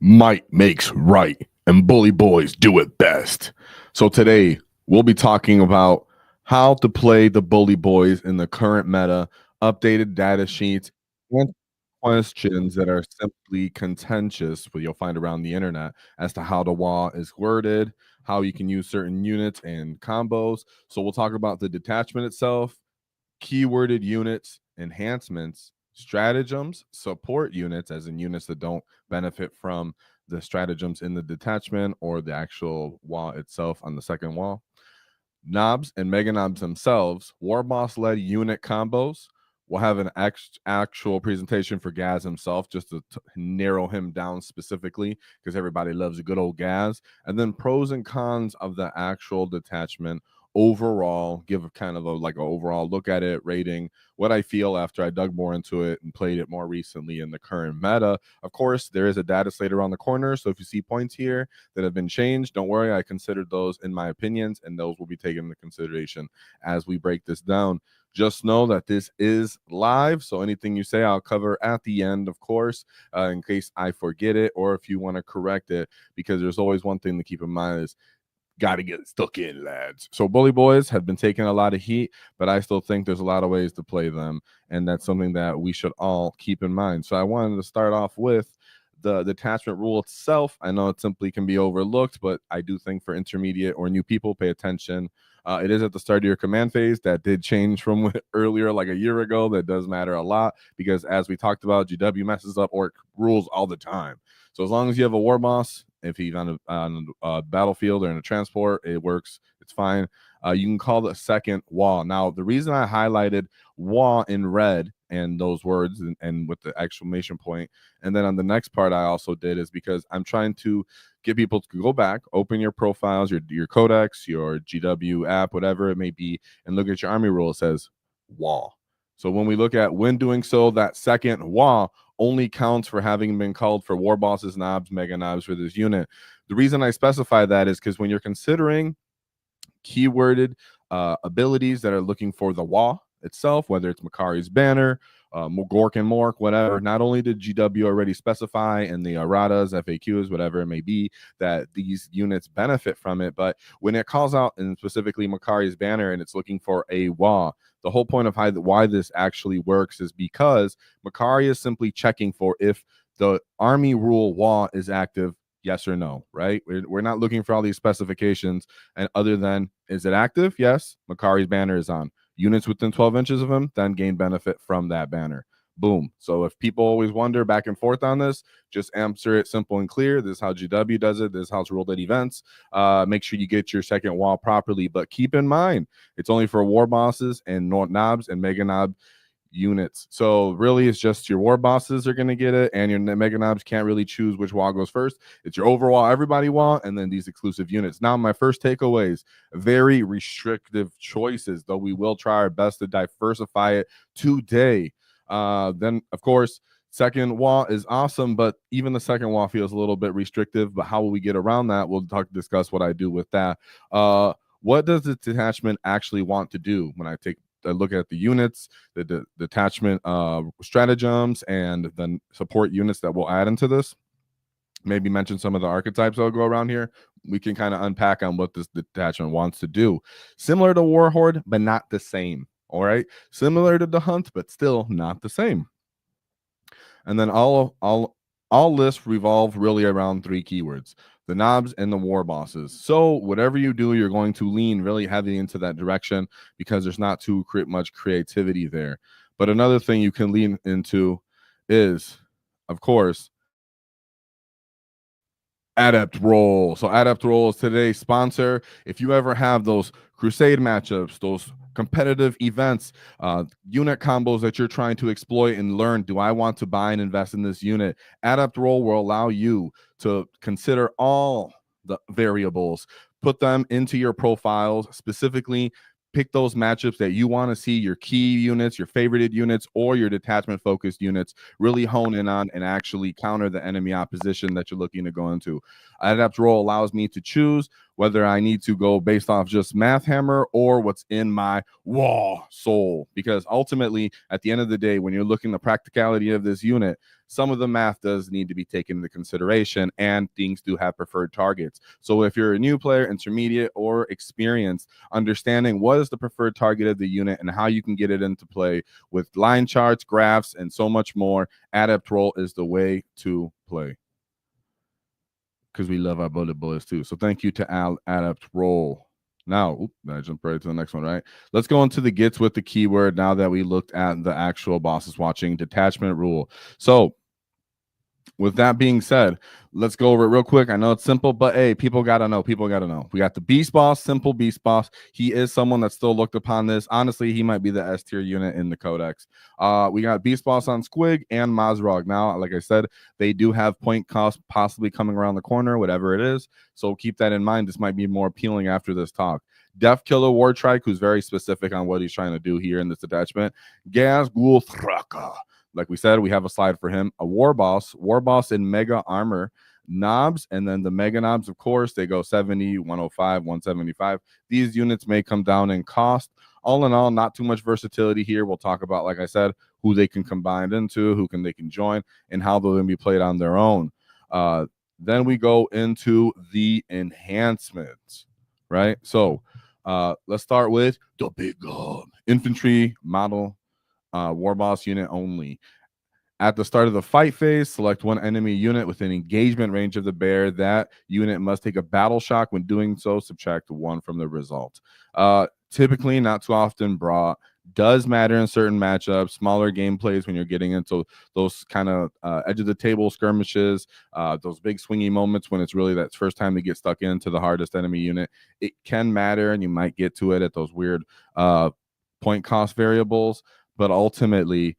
Might makes right, and bully boys do it best. So today we'll be talking about how to play the bully boys in the current meta, updated data sheets, and questions that are simply contentious, but you'll find around the internet as to how the WAAAGH is worded, how you can use certain units and combos. So we'll talk about the detachment itself, keyworded units, enhancements, stratagems, support units, as in units that don't benefit from the stratagems in the detachment or the actual wall itself on the second wall. Nobz and Meganobz themselves, Warboss led unit combos. We'll have an actual presentation for Ghaz himself just to narrow him down specifically because everybody loves a good old Ghaz. And then pros and cons of the actual detachment overall, give kind of an overall look at it, rating, what I feel after I dug more into it and played it more recently in the current meta. Of course, there is a data slate around the corner, so if you see points here that have been changed, don't worry, I considered those in my opinions, and those will be taken into consideration as we break this down. Just know that this is live, so anything you say I'll cover at the end, of course, in case I forget it or if you want to correct it, because there's always one thing to keep in mind is got to get stuck in, lads. So bully boys have been taking a lot of heat, but I still think there's a lot of ways to play them, and that's something that we should all keep in mind. So I wanted to start off with the detachment rule itself. I know it simply can be overlooked, but I do think for intermediate or new people, pay attention. It is at the start of your command phase. That did change from earlier, like a year ago. That does matter a lot because, as we talked about, GW messes up orc rules all the time. So as long as you have a war boss, if he's on a battlefield or in a transport, it works. It's fine. You can call the second wall. Now, the reason I highlighted wall in red and those words and with the exclamation point, and then on the next part I also did is because I'm trying to get people to go back, open your profiles, your codex, your GW app, whatever it may be, and look at your army rule. It says wall. So when we look at when doing so, that second wall only counts for having been called for Warbosses, Nobz, Meganobz for this unit. The reason I specify that is because when you're considering keyworded abilities that are looking for the wall itself, whether it's Makari's banner, Gork and Mork, whatever, not only did GW already specify in the erratas, FAQs, whatever it may be, that these units benefit from it, but when it calls out, and specifically Makari's banner, and it's looking for a wall, the whole point of why this actually works is because Makari is simply checking for if the army rule wall is active, yes or no, right? We're not looking for all these specifications, and other than, is it active? Yes, Makari's banner is on. Units within 12 inches of him then gain benefit from that banner. Boom. So if people always wonder back and forth on this, just answer it simple and clear. This is how GW does it. This is how it's ruled at events. Make sure you get your second wall properly, but keep in mind, it's only for war bosses and Nobz and Meganobz units. So really it's just your war bosses are going to get it, and your Meganobz can't really choose which wall goes first. It's your overall everybody wall, and then these exclusive units. Now my first takeaways, very restrictive choices, though we will try our best to diversify it today. Then of course second wall is awesome, but even the second wall feels a little bit restrictive. But how will we get around that? We'll discuss what I do with that. What does the detachment actually want to do? When I take look at the units, the detachment stratagems, and then support units that we'll add into this, maybe mention some of the archetypes that'll go around here. We can kind of unpack on what this detachment wants to do. Similar to Warhorde, but not the same. All right, similar to the Hunt, but still not the same. And then all lists revolve really around three keywords: the Nobz and the war bosses. So whatever you do, you're going to lean really heavy into that direction because there's not too much creativity there. But another thing you can lean into is, of course, Adept role. So Adept role is today's sponsor. If you ever have those crusade matchups, those competitive events, unit combos that you're trying to exploit and learn, do I want to buy and invest in this unit? Adept role will allow you to consider all the variables, put them into your profiles, specifically pick those matchups that you want to see, your key units, your favorited units, or your detachment focused units really hone in on and actually counter the enemy opposition that you're looking to go into. Adept role allows me to choose whether I need to go based off just math hammer or what's in my WAAAGH soul. Because ultimately, at the end of the day, when you're looking at the practicality of this unit, some of the math does need to be taken into consideration, and things do have preferred targets. So if you're a new player, intermediate, or experienced, understanding what is the preferred target of the unit and how you can get it into play with line charts, graphs, and so much more, Adept Roll is the way to play. Because we love our bullet boys too. So thank you to Adept Roll. Now, I jumped right to the next one, right? Let's go into the Gitz with the keyword now that we looked at the actual bosses watching detachment rule. So with that being said, let's go over it real quick. I know it's simple, but hey, people got to know. People got to know. We got the Beast Boss, simple Beast Boss. He is someone that's still looked upon this. Honestly, he might be the S tier unit in the Codex. We got Beast Boss on Squig and Mazrog. Now, like I said, they do have point cost possibly coming around the corner, whatever it is. So keep that in mind. This might be more appealing after this talk. Def Killer Wartrike, who's very specific on what he's trying to do here in this attachment. Ghazghkull Thraka. Like we said, we have a slide for him. A Warboss in Mega Armor, Nobz, and then the Meganobz, of course, they go 70, 105, 175. These units may come down in cost. All in all, not too much versatility here. We'll talk about, like I said, who they can combine into, they can join, and how they're going to be played on their own. Then we go into the enhancements, right? So let's start with the big infantry model. Warboss unit only. At the start of the fight phase, select one enemy unit within engagement range of the bear. That unit must take a battle shock. When doing so, subtract 1 from the result. Typically, not too often brought. Does matter in certain matchups, smaller gameplays when you're getting into those kind of edge of the table skirmishes, those big swingy moments when it's really that first time to get stuck into the hardest enemy unit. It can matter, and you might get to it at those weird point cost variables. But ultimately,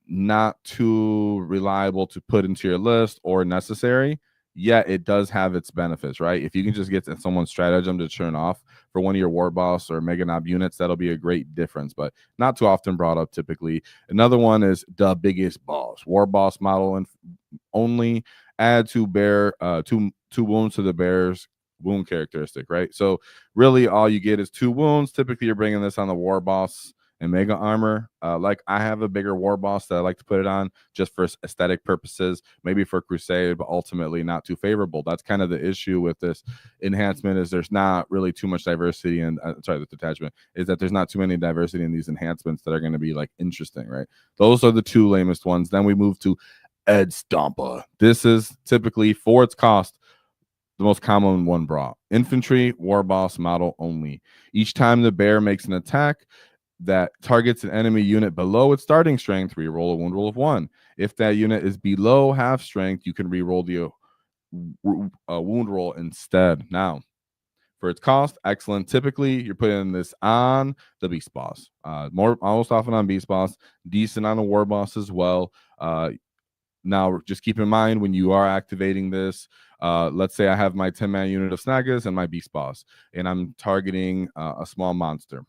not too reliable to put into your list or necessary, yet it does have its benefits, right? If you can just get someone's stratagem to turn off for one of your Warboss or Meganobz units, that'll be a great difference, but not too often brought up typically. Another one is the biggest boss. Warboss model and only. Add 2 wounds to the bear's wound characteristic, right? So really all you get is 2 wounds. Typically you're bringing this on the Warboss and Mega Armor. Like I have a bigger Warboss that I like to put it on just for aesthetic purposes, maybe for Crusade, but ultimately not too favorable. That's kind of the issue with this enhancement, is there's not really too much diversity in the detachment, is that there's not too many diversity in these enhancements that are going to be like interesting, right? Those are the 2 lamest ones. Then we move to Ed Stompa. This is typically, for its cost, the most common one brought. Infantry, Warboss model only. Each time the bear makes an attack that targets an enemy unit below its starting strength, reroll a wound roll of 1. If that unit is below half strength, you can reroll the wound roll instead. Now, for its cost, excellent. Typically, you're putting this on the Beast Boss. Almost often on Beast Boss, decent on a Warboss as well. Now, just keep in mind when you are activating this, let's say I have my 10-man unit of Snagas and my Beast Boss, and I'm targeting a small monster.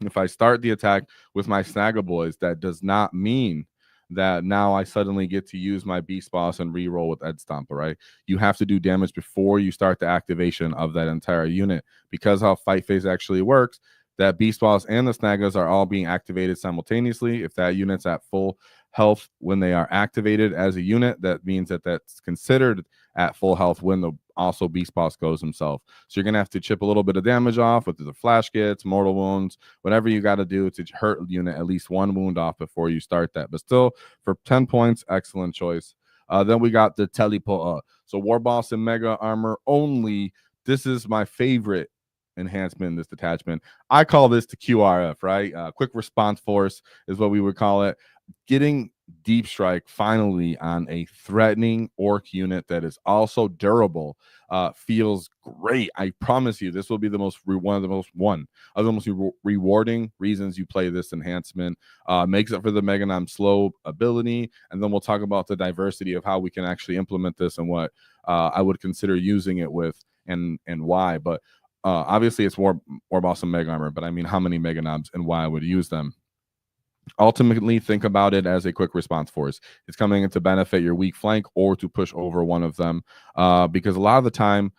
If I start the attack with my Snaga boys, that does not mean that now I suddenly get to use my Beast Boss and reroll with Ed Stompa, right? You have to do damage before you start the activation of that entire unit. Because how fight phase actually works, that Beast Boss and the Snagas are all being activated simultaneously. If that unit's at full health when they are activated as a unit, that means that that's considered at full health when the also Beast Boss goes himself. So you're going to have to chip a little bit of damage off with the flash gets, mortal wounds, whatever you got to do to hurt the unit at least 1 wound off before you start that. But still, for 10 points, excellent choice. Then we got the Teleport. So Warboss and Mega Armor only. This is my favorite enhancement in this detachment. I call this the QRF, right? Quick response force is what we would call it. Getting deep strike finally on a threatening orc unit that is also durable feels great. I promise you, this will be one of the most rewarding reasons you play this enhancement. Makes up for the Meganobz slow ability, and then we'll talk about the diversity of how we can actually implement this and what I would consider using it with and why. But obviously it's Warboss and Mega Armor, but I mean how many Meganobz and why I would use them. Ultimately, think about it as a quick response force. It's coming in to benefit your weak flank or to push over one of them, because a lot of the time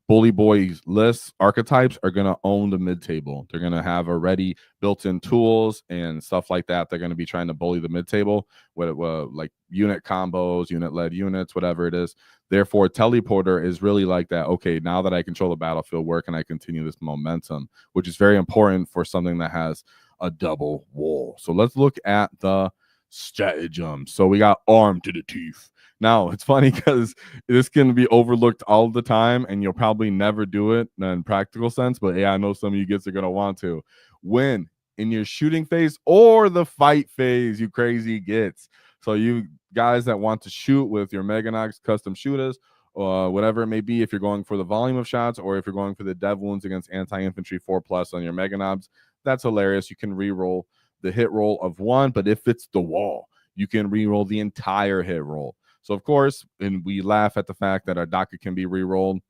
Bully Boys lists, archetypes are going to own the mid table. They're going to have already built-in tools and stuff like that. They're going to be trying to bully the mid table with like unit combos, unit-led units, whatever it is. Therefore, Teleporter is really like that. Okay, now that I control the battlefield, where can I continue this momentum? Which is very important for something that has a double wall. So let's look at the stratagems. So we got armed to the teeth. Now, it's funny because this can be overlooked all the time, and you'll probably never do it in practical sense. But yeah, I know some of you Gitz are going to want to. When in your shooting phase or the fight phase, you crazy Gitz. So you guys that want to shoot with your Meganobz custom shooters, whatever it may be, if you're going for the volume of shots or if you're going for the dev wounds against anti-infantry 4+ on your Meganobz, that's hilarious. You can re-roll the hit roll of 1, but if it's the wall, you can re-roll the entire hit roll. So, of course, and we laugh at the fact that our DACA can be re-rolled,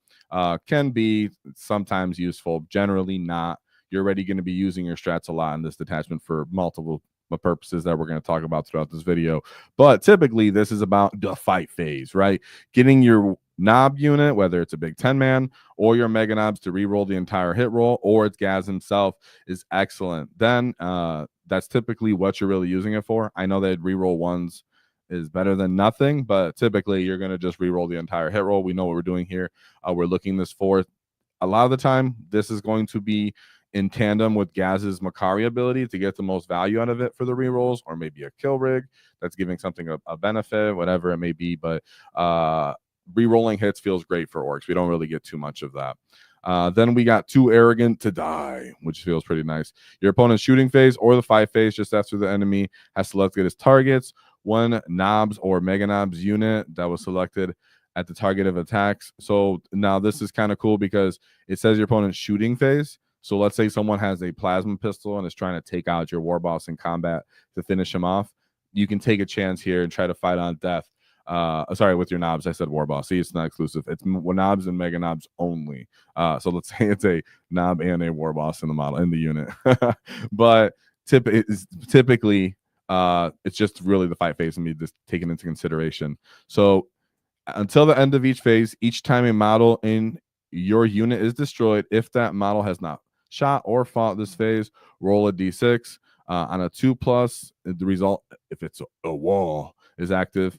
can be sometimes useful, generally not. You're already going to be using your strats a lot in this detachment for multiple purposes that we're going to talk about throughout this video. But typically, this is about the fight phase, right? Getting your Nobz unit, whether it's a big 10-man or your Meganobz, to re-roll the entire hit roll, or it's Gaz himself, is excellent. Then that's typically what you're really using it for. I know that re-roll ones is better than nothing, but typically you're going to just re-roll the entire hit roll. We know what we're doing here. We're looking this for. A lot of the time, this is going to be in tandem with Gaz's Makari ability to get the most value out of it for the re-rolls, or maybe a kill rig that's giving something a benefit, whatever it may be. But re-rolling hits feels great for Orks. We don't really get too much of that. Then we got Too Arrogant to Die, which feels pretty nice. Your opponent's shooting phase or the fight phase just after the enemy has selected his targets. One Nobz or Meganobz unit that was selected at the target of attacks. So now this is kind of cool because it says your opponent's shooting phase. So let's say someone has a plasma pistol and is trying to take out your war boss in combat to finish him off. You can take a chance here and try to fight on death. Sorry, with your Nobz. I said war boss. See, it's not exclusive. It's Nobz and Meganobz only. So let's say it's a Nob and a war boss in the model, in the unit. But typically, it's just really the fight phase and me just taken into consideration. So until the end of each phase, each time a model in your unit is destroyed, if that model has not shot or fought this phase, roll a d6. On a 2+, the result, if it's a wall, is active.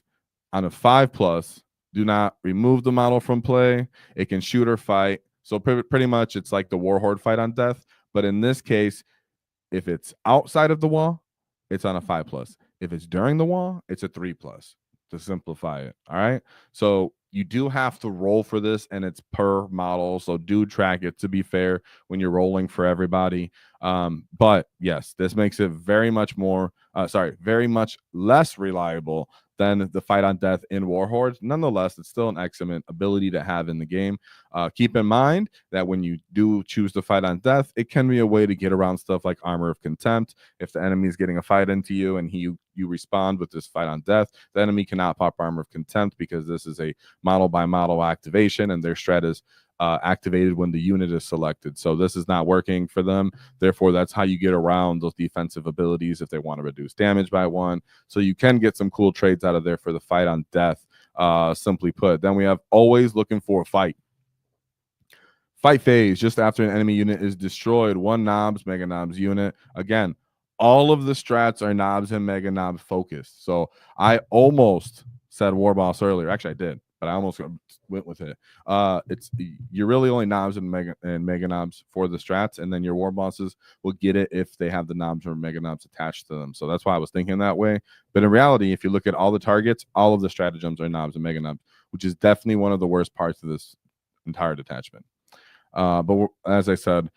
On a 5+, do not remove the model from play. It can shoot or fight. So pretty much it's like the Warhorde fight on death. But in this case, if it's outside of the wall, it's on a 5+. If it's during the wall, it's a 3+, to simplify it. All right. So you do have to roll for this, and it's per model. So do track it, to be fair, when you're rolling for everybody. But yes, this makes it very much less reliable than the fight on death in Warhordes. Nonetheless, it's still an excellent ability to have in the game. Keep in mind that when you do choose to fight on death, it can be a way to get around stuff like Armor of Contempt. If the enemy is getting a fight into you and you respond with this fight on death, the enemy cannot pop Armor of Contempt because this is a model by model activation, and their strat is activated when the unit is selected. So this is not working for them. Therefore, that's how you get around those defensive abilities if they want to reduce damage by 1. So you can get some cool trades out of there for the fight on death, simply put. Then we have always looking for a fight. Fight phase, just after an enemy unit is destroyed, one Nobz, Meganobz unit. Again, all of the strats are Nobz and Meganobz focused. So I almost said Warboss earlier. Actually, I did, but I almost went with it. You're really only Nobz and Meganobz for the strats, and then your Warbosses will get it if they have the Nobz or Meganobz attached to them. So that's why I was thinking that way. But in reality, if you look at all the targets, all of the stratagems are Nobz and Meganobz, which is definitely one of the worst parts of this entire detachment. But as I said,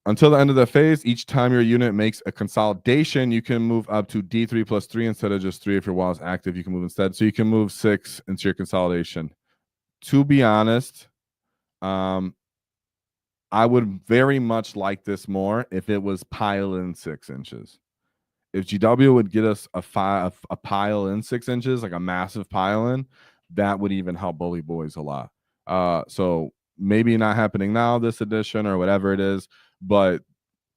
until the end of the phase, each time your unit makes a consolidation, you can move up to D3+3 instead of just 3. If your wall is active, you can move instead. So you can move 6 into your consolidation. To be honest, I would very much like this more if it was pile in 6 inches. If GW would get us a pile in 6 inches, like a massive pile in, that would even help Bully Boyz a lot. So maybe not happening now, this edition or whatever it is, but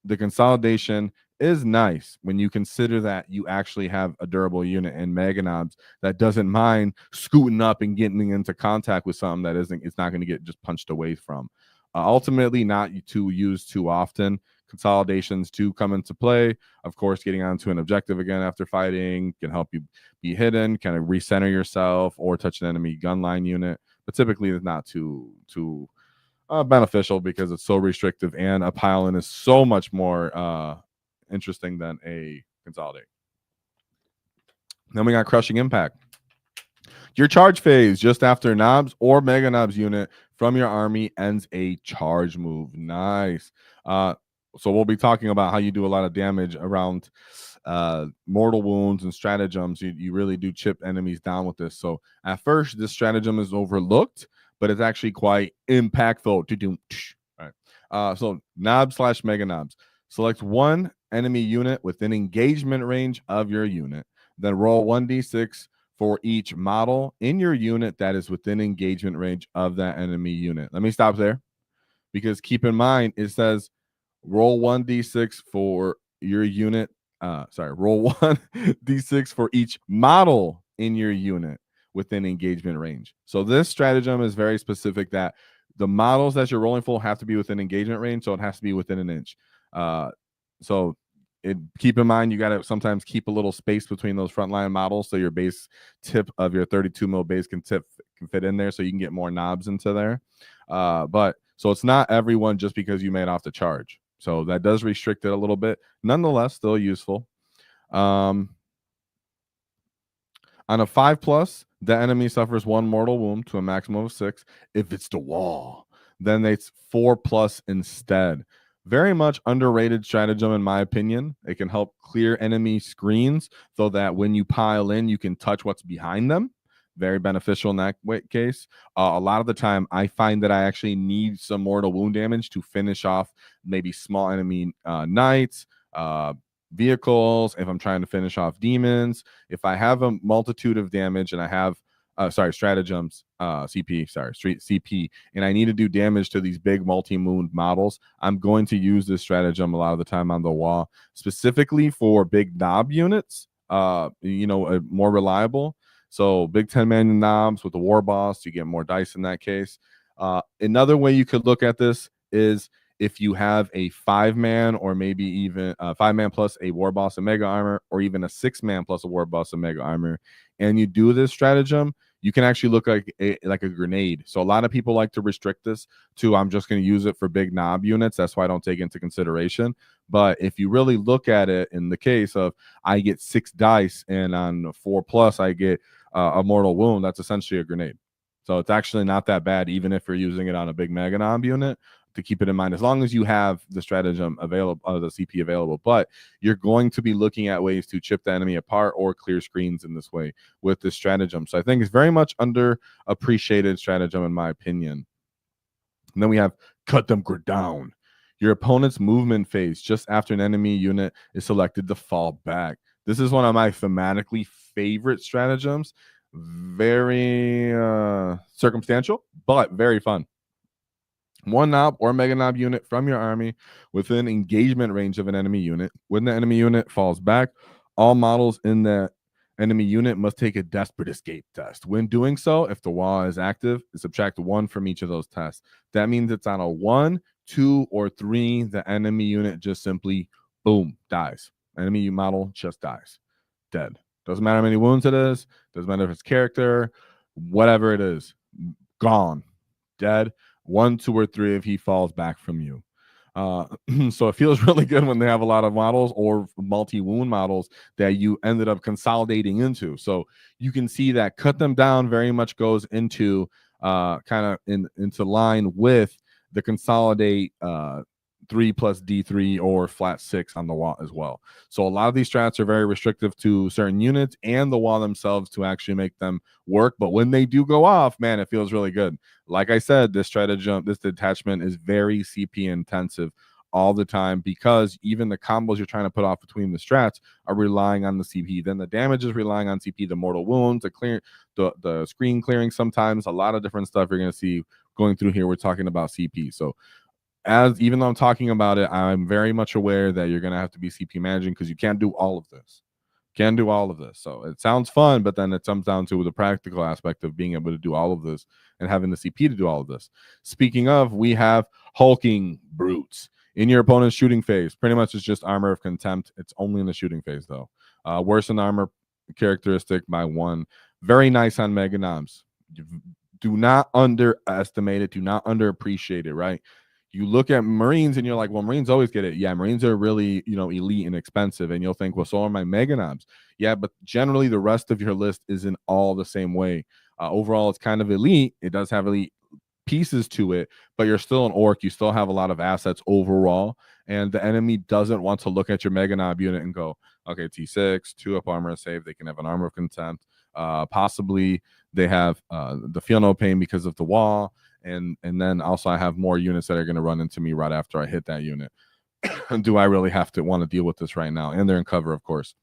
the consolidation is nice when you consider that you actually have a durable unit in Meganobz that doesn't mind scooting up and getting into contact with something that it's not going to get just punched away from. Ultimately, not to use too often. Consolidations do come into play. Of course, getting onto an objective again after fighting can help you be hidden, kind of recenter yourself, or touch an enemy gunline unit. But typically, it's not too beneficial because it's so restrictive, and a pile-in is so much more interesting than a consolidate. Then we got Crushing Impact. Your charge phase just after Nobz or Meganobz unit from your army ends a charge move. Nice. So we'll be talking about how you do a lot of damage around mortal wounds and stratagems. You really do chip enemies down with this. So at first, this stratagem is overlooked, but it's actually quite impactful. All right. So Nobz/Meganobz. Select one enemy unit within engagement range of your unit. Then roll 1d6 for each model in your unit that is within engagement range of that enemy unit. Let me stop there, because keep in mind it says roll 1d6 for your unit. Roll 1d6 for each model in your unit within engagement range. So this stratagem is very specific that the models that you're rolling for have to be within engagement range, so it has to be within an inch. Keep in mind you got to sometimes keep a little space between those frontline models so your base tip of your 32 mil base can fit in there, so you can get more knobs into there. But so it's not everyone just because you made off the charge. So that does restrict it a little bit. Nonetheless, still useful. On a 5+, the enemy suffers 1 mortal wound to a maximum of 6. If it's the wall, then it's 4+ instead. Very much underrated stratagem, in my opinion. It can help clear enemy screens so that when you pile in, you can touch what's behind them. Very beneficial in that case. A lot of the time, I find that I actually need some mortal wound damage to finish off maybe small enemy knights, vehicles, if I'm trying to finish off demons. If I have a multitude of damage and I have stratagems, CP, and I need to do damage to these big multi-wound models, I'm going to use this stratagem a lot of the time on the wall, specifically for big knob units, more reliable. So big 10-man knobs with the Warboss, you get more dice in that case. Another way you could look at this is if you have a 5-man or maybe even a 5-man plus a Warboss and Mega Armor, or even a 6-man plus a Warboss and Mega Armor, and you do this stratagem, you can actually look like a grenade. So a lot of people like to restrict this to, I'm just going to use it for big knob units. That's why I don't take it into consideration. But if you really look at it in the case of I get 6 dice and on 4+ I get a mortal wound, that's essentially a grenade. So it's actually not that bad, even if you're using it on a big Meganobz unit, to keep it in mind, as long as you have the stratagem available, the CP available. But you're going to be looking at ways to chip the enemy apart or clear screens in this way with this stratagem. So I think it's very much underappreciated stratagem, in my opinion. And then we have Cut Them Down. Your opponent's movement phase just after an enemy unit is selected to fall back. This is one of my thematically favorite stratagems. Very circumstantial, but very fun. 1 Nob or Meganobz unit from your army within engagement range of an enemy unit. When the enemy unit falls back, all models in the enemy unit must take a desperate escape test. When doing so, if the wall is active, subtract 1 from each of those tests. That means it's on a 1, 2, or 3, the enemy unit just simply, boom, dies. Enemy model just dies. Dead. Doesn't matter how many wounds it is. Doesn't matter if it's character. Whatever it is. Gone. Dead. 1, 2, or 3 if he falls back from you. So it feels really good when they have a lot of models or multi-wound models that you ended up consolidating into. So you can see that Cut Them Down very much goes into into line with the consolidate 3 plus D3 or flat 6 on the wall as well. So a lot of these strats are very restrictive to certain units and the wall themselves to actually make them work. But when they do go off, man, it feels really good. Like I said, this stratagem, this detachment is very CP intensive all the time, because even the combos you're trying to put off between the strats are relying on the CP. Then the damage is relying on CP, the mortal wounds, the screen clearing, sometimes a lot of different stuff you're going to see going through here. We're talking about CP. So even though I'm talking about it, I'm very much aware that you're going to have to be CP managing because you can't do all of this. Can't do all of this. So it sounds fun, but then it comes down to the practical aspect of being able to do all of this and having the CP to do all of this. Speaking of, we have hulking brutes in your opponent's shooting phase. Pretty much it's just armor of contempt. It's only in the shooting phase though. Worsen armor characteristic by 1. Very nice on Meganobz. Do not underestimate it. Do not underappreciate it, right? You look at Marines and you're like, well, Marines always get it. Yeah, Marines are really, elite and expensive. And you'll think, well, so are my Meganobz. Yeah, but generally the rest of your list isn't all the same way. Overall, it's kind of elite. It does have elite pieces to it, but you're still an orc. You still have a lot of assets overall. And the enemy doesn't want to look at your Meganobz unit and go, okay, T6, 2 up armor save. They can have an armor of contempt. Possibly they have the feel no pain because of the wall. And then also I have more units that are going to run into me right after I hit that unit. Do I really have to want to deal with this right now? And they're in cover, of course.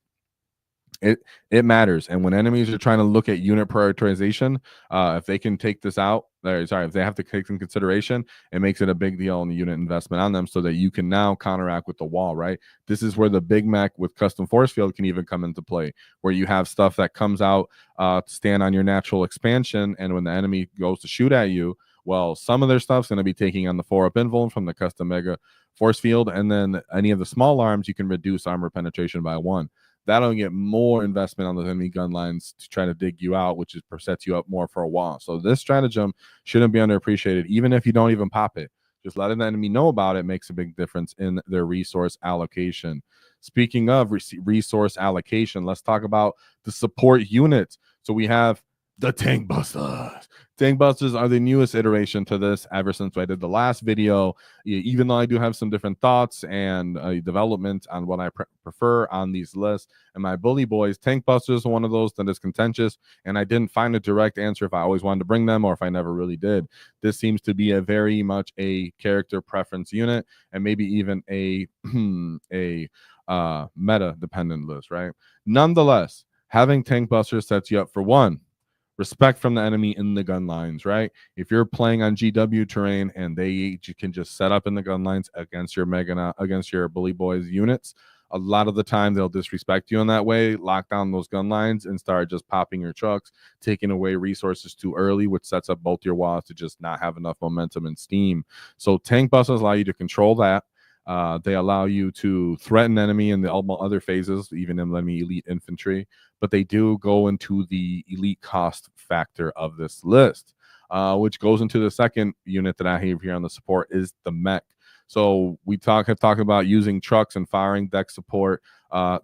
It matters. And when enemies are trying to look at unit prioritization, if they can take this out, if they have to take in consideration, it makes it a big deal in the unit investment on them so that you can now counteract with the wall, right? This is where the Big Mac with custom force field can even come into play, where you have stuff that comes out to stand on your natural expansion, and when the enemy goes to shoot at you, well, some of their stuff's going to be taking on the 4-up invuln from the custom mega force field, and then any of the small arms, you can reduce armor penetration by 1. That'll get more investment on the enemy gun lines to try to dig you out, which sets you up more for a wall. So this stratagem shouldn't be underappreciated, even if you don't even pop it. Just letting the enemy know about it makes a big difference in their resource allocation. Speaking of resource allocation, let's talk about the support units. So we have the Tank Busters. Tank Busters are the newest iteration to this ever since I did the last video. Even though I do have some different thoughts and development on what I prefer on these lists and my Bully Boys, Tank Busters are one of those that is contentious, and I didn't find a direct answer if I always wanted to bring them or if I never really did. This seems to be a very much a character preference unit and maybe even a meta dependent list, right? Nonetheless, having Tank Busters sets you up for 1. Respect from the enemy in the gun lines, right? If you're playing on GW terrain and you can just set up in the gun lines against your against your Bully Boys units, a lot of the time they'll disrespect you in that way, lock down those gun lines and start just popping your trucks, taking away resources too early, which sets up both your walls to just not have enough momentum and steam. So Tank Busters allow you to control that. They allow you to threaten enemy in the other phases, even in enemy elite infantry, but they do go into the elite cost factor of this list, which goes into the second unit that I have here on the support is the mech. So we have talked about using trucks and firing deck support.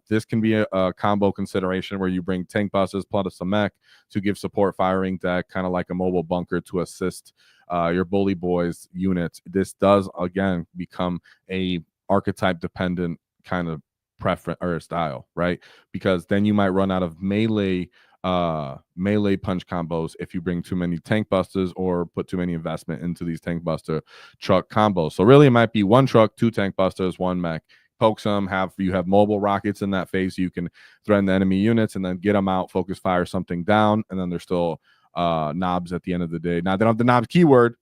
This can be a combo consideration where you bring Tank Busters plus a mech to give support firing deck, kind of like a mobile bunker to assist your Bully Boys units. This does again become a archetype dependent kind of preference or style, right? Because then you might run out of melee punch combos if you bring too many Tank Busters or put too many investment into these Tank Buster truck combos. So really it might be 1 truck, 2 Tank Busters, 1 mech. Poke some, you have mobile rockets in that phase, so you can threaten the enemy units and then get them out, focus fire something down, and then they're still Nobz at the end of the day. Now they don't have the Nobz keyword.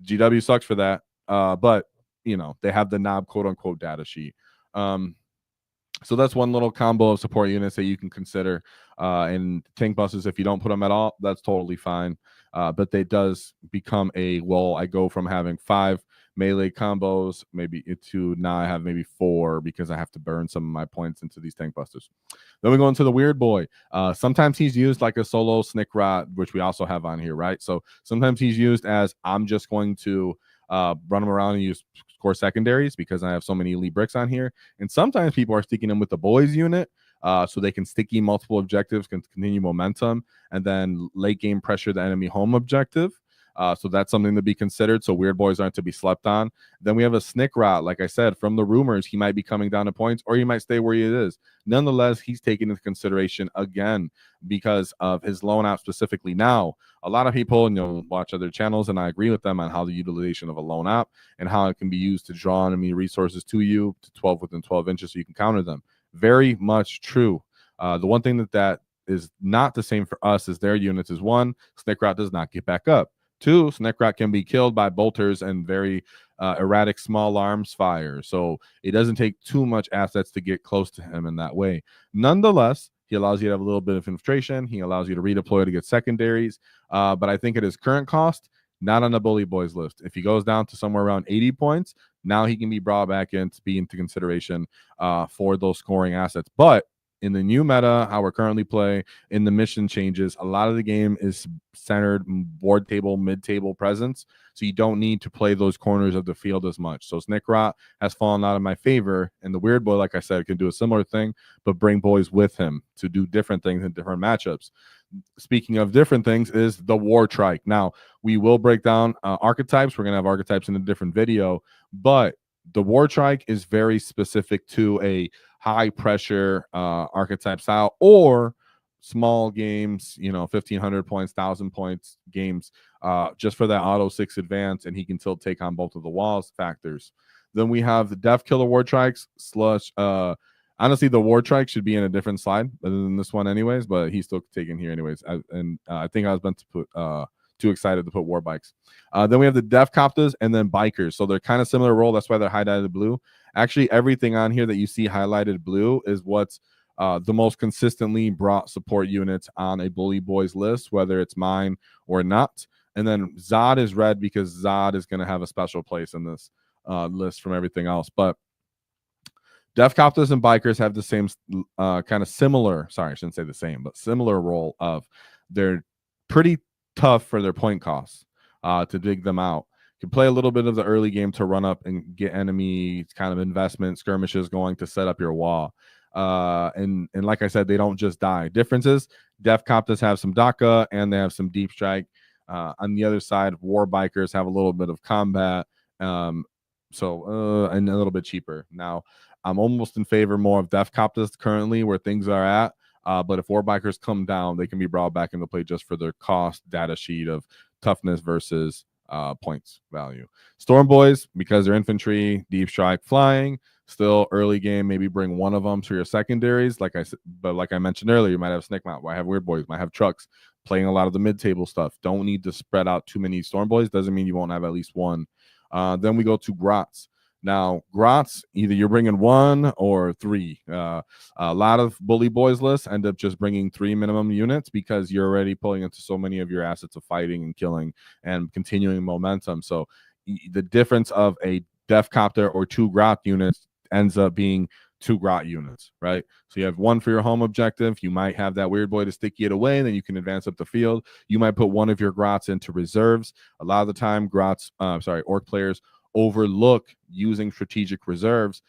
GW sucks for that, but they have the Nobz quote unquote data sheet. So that's one little combo of support units that you can consider. And Tank Busters, if you don't put them at all, that's totally fine. But they does become I go from having 5 melee combos maybe to now I have maybe 4 because I have to burn some of my points into these Tank Busters. Then we go into the Weird Boy. Sometimes he's used like a solo Snick Rot, which we also have on here, right? So sometimes he's used as I'm just going to run them around and use core secondaries because I have so many elite bricks on here. And sometimes people are sticking them with the boys unit so they can sticky multiple objectives, can continue momentum, and then late game pressure the enemy home objective. So that's something to be considered. So Weird Boys aren't to be slept on. Then we have a Snick Rot. Like I said, from the rumors, he might be coming down to points or he might stay where he is. Nonetheless, he's taken into consideration again because of his loan out specifically. Now, a lot of people watch other channels, and I agree with them on how the utilization of a loan app and how it can be used to draw enemy resources to you to 12 within 12 inches so you can counter them. Very much true. The one thing that is not the same for us as their units is 1, Snick Rot does not get back up. 2, Snick Rot can be killed by bolters and very erratic small arms fire. So it doesn't take too much assets to get close to him in that way. Nonetheless, he allows you to have a little bit of infiltration. He allows you to redeploy to get secondaries. But I think at his current cost, not on the Bully Boyz list. If he goes down to somewhere around 80 points, now he can be brought back in to be into consideration for those scoring assets. But in the new meta, how we're currently play, in the mission changes, a lot of the game is centered board table, mid-table presence. So you don't need to play those corners of the field as much. So Snickrot has fallen out of my favor. And the Weird Boy, like I said, can do a similar thing, but bring boys with him to do different things in different matchups. Speaking of different things is the War Trike. Now, we will break down archetypes. We're going to have archetypes in a different video, but the War Trike is very specific to a high pressure archetype style or small games, 1,500 points, 1,000 points games, just for that auto 6 advance, and he can still take on both of the walls factors. Then we have the Def Killer War Trikes slush. Honestly, the War Trike should be in a different slide other than this one anyways, but he's still taken here anyways. I think I was meant to put too excited to put war bikes. Then we have the Def Copters and then bikers. So they're kind of similar role. That's why they're highlighted blue. Actually, everything on here that you see highlighted blue is what's the most consistently brought support units on a Bully Boyz list, whether it's mine or not. And then Zod is red because Zod is going to have a special place in this list from everything else. But Def Copters and bikers have the same kind of similar, sorry, I shouldn't say the same, but similar role of they're pretty tough for their point costs to dig them out. You can play a little bit of the early game to run up and get enemy kind of investment skirmishes going to set up your wall. And like I said, they don't just die. Differences, Def Copters have some DACA and they have some deep strike. On the other side, war bikers have a little bit of combat. And a little bit cheaper. Now, I'm almost in favor more of Def Copters currently where things are at. But if war bikers come down, they can be brought back into play just for their cost data sheet of toughness versus points value. Storm Boys, because they're infantry, deep strike, flying, still early game, maybe bring one of them to your secondaries. Like I said, but like I mentioned earlier, you might have Snick Mount, might have Weird Boys, might have trucks, playing a lot of the mid-table stuff. Don't need to spread out too many Storm Boys. Doesn't mean you won't have at least one. Then we go to Grots. Now, Grots, either you're bringing 1 or 3. A lot of Bully Boyz lists end up just bringing 3 minimum units because you're already pulling into so many of your assets of fighting and killing and continuing momentum. So the difference of a Def Copter or 2 Grot units ends up being 2 Grot units, right? So you have 1 for your home objective. You might have that Weird Boy to stick it away, then you can advance up the field. You might put 1 of your Grots into reserves. A lot of the time, Orc players overlook using strategic reserves.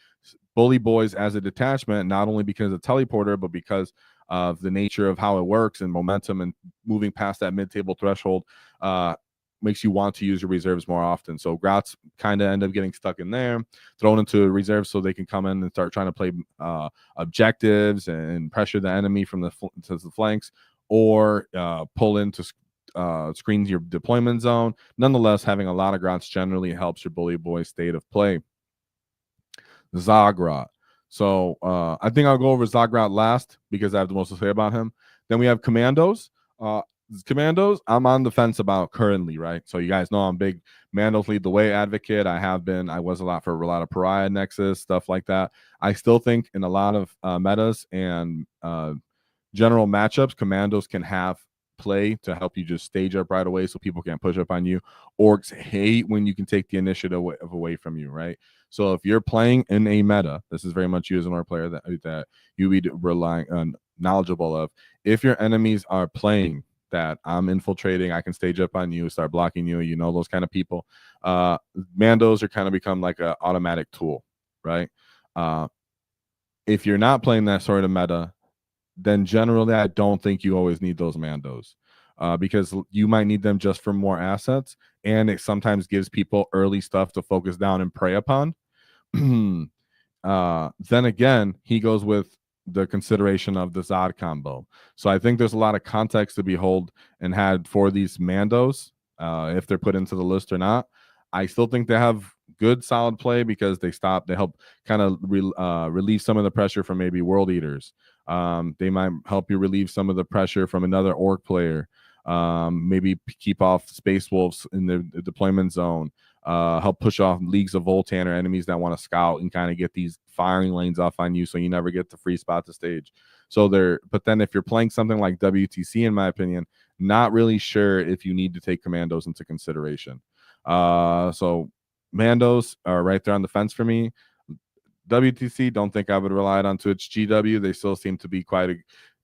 Bully Boyz as a detachment, not only because of teleporter, but because of the nature of how it works and momentum and moving past that mid-table threshold, makes you want to use your reserves more often. So Grots kind of end up getting stuck in there, thrown into reserves so they can come in and start trying to play objectives and pressure the enemy from the flanks, or pull into screens your deployment zone. Nonetheless, having a lot of Grots generally helps your Bully Boyz state of play. Zogrot. So I think I'll go over Zogrot last because I have the most to say about him. Then we have Commandos. Commandos, I'm on the fence about currently, right? So you guys know I'm big Mandos lead the way advocate. I have been. I was a lot of Pariah Nexus, stuff like that. I still think in a lot of metas and general matchups, Commandos can have play to help you just stage up right away so people can't push up on you. Orcs hate when you can take the initiative away from you, right? So if you're playing in a meta, this is very much you as an orc player that you be relying on, knowledgeable of. If your enemies are playing that I'm infiltrating, I can stage up on you, start blocking you, those kind of people. Mandos are kind of become like an automatic tool, right? If you're not playing that sort of meta, then generally I don't think you always need those Mandos, because you might need them just for more assets, and it sometimes gives people early stuff to focus down and prey upon. Then again, he goes with the consideration of the Zod combo. So I think there's a lot of context to behold and had for these Mandos, if they're put into the list or not. I still think they have good solid play because they help kind of relieve some of the pressure from maybe World Eaters. They might help you relieve some of the pressure from another Orc player. Maybe keep off Space Wolves in the deployment zone. help push off leagues of Voltan or enemies that want to scout and kind of get these firing lanes off on you, so you never get the free spot to stage. So but then if you're playing something like WTC, in my opinion, not really sure if you need to take commandos into consideration. So Mandos are right there on the fence for me. WTC, don't think I would rely on to its GW. They still seem to be quite a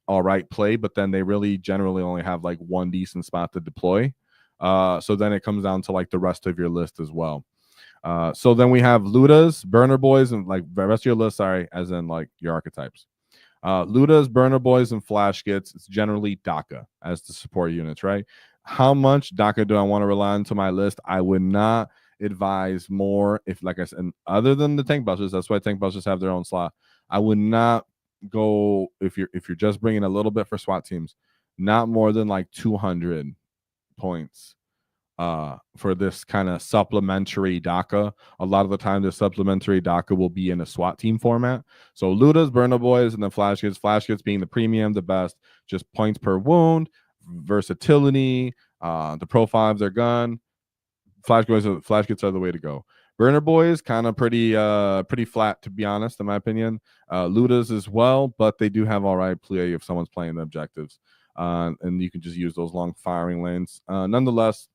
all right play, but then they really generally only have like one decent spot to deploy. So then it comes down to like the rest of your list as well. So then we have Ludas, Burner Boys, and like the rest of your list, sorry, as in like your archetypes. Ludas, Burner Boys, and Flash Gitz. It's generally DACA as the support units, right? How much DACA do I want to rely on to my list? I would not advise more if, like I said, other than the tank busters. That's why tank busters have their own slot. I would not go if you're just bringing a little bit for SWAT teams, not more than like 200 points for this kind of supplementary DACA. A lot of the time, the supplementary DACA will be in a SWAT team format. So Ludas, Burner Boys, and then Flash Gitz being the premium, the best, just points per wound, versatility, the profile of their gun. Flash Gitz are the way to go. Burner Boys kind of pretty flat, to be honest, in my opinion. Ludas as well, but they do have all right play if someone's playing the objectives, and you can just use those long firing lanes. Nonetheless,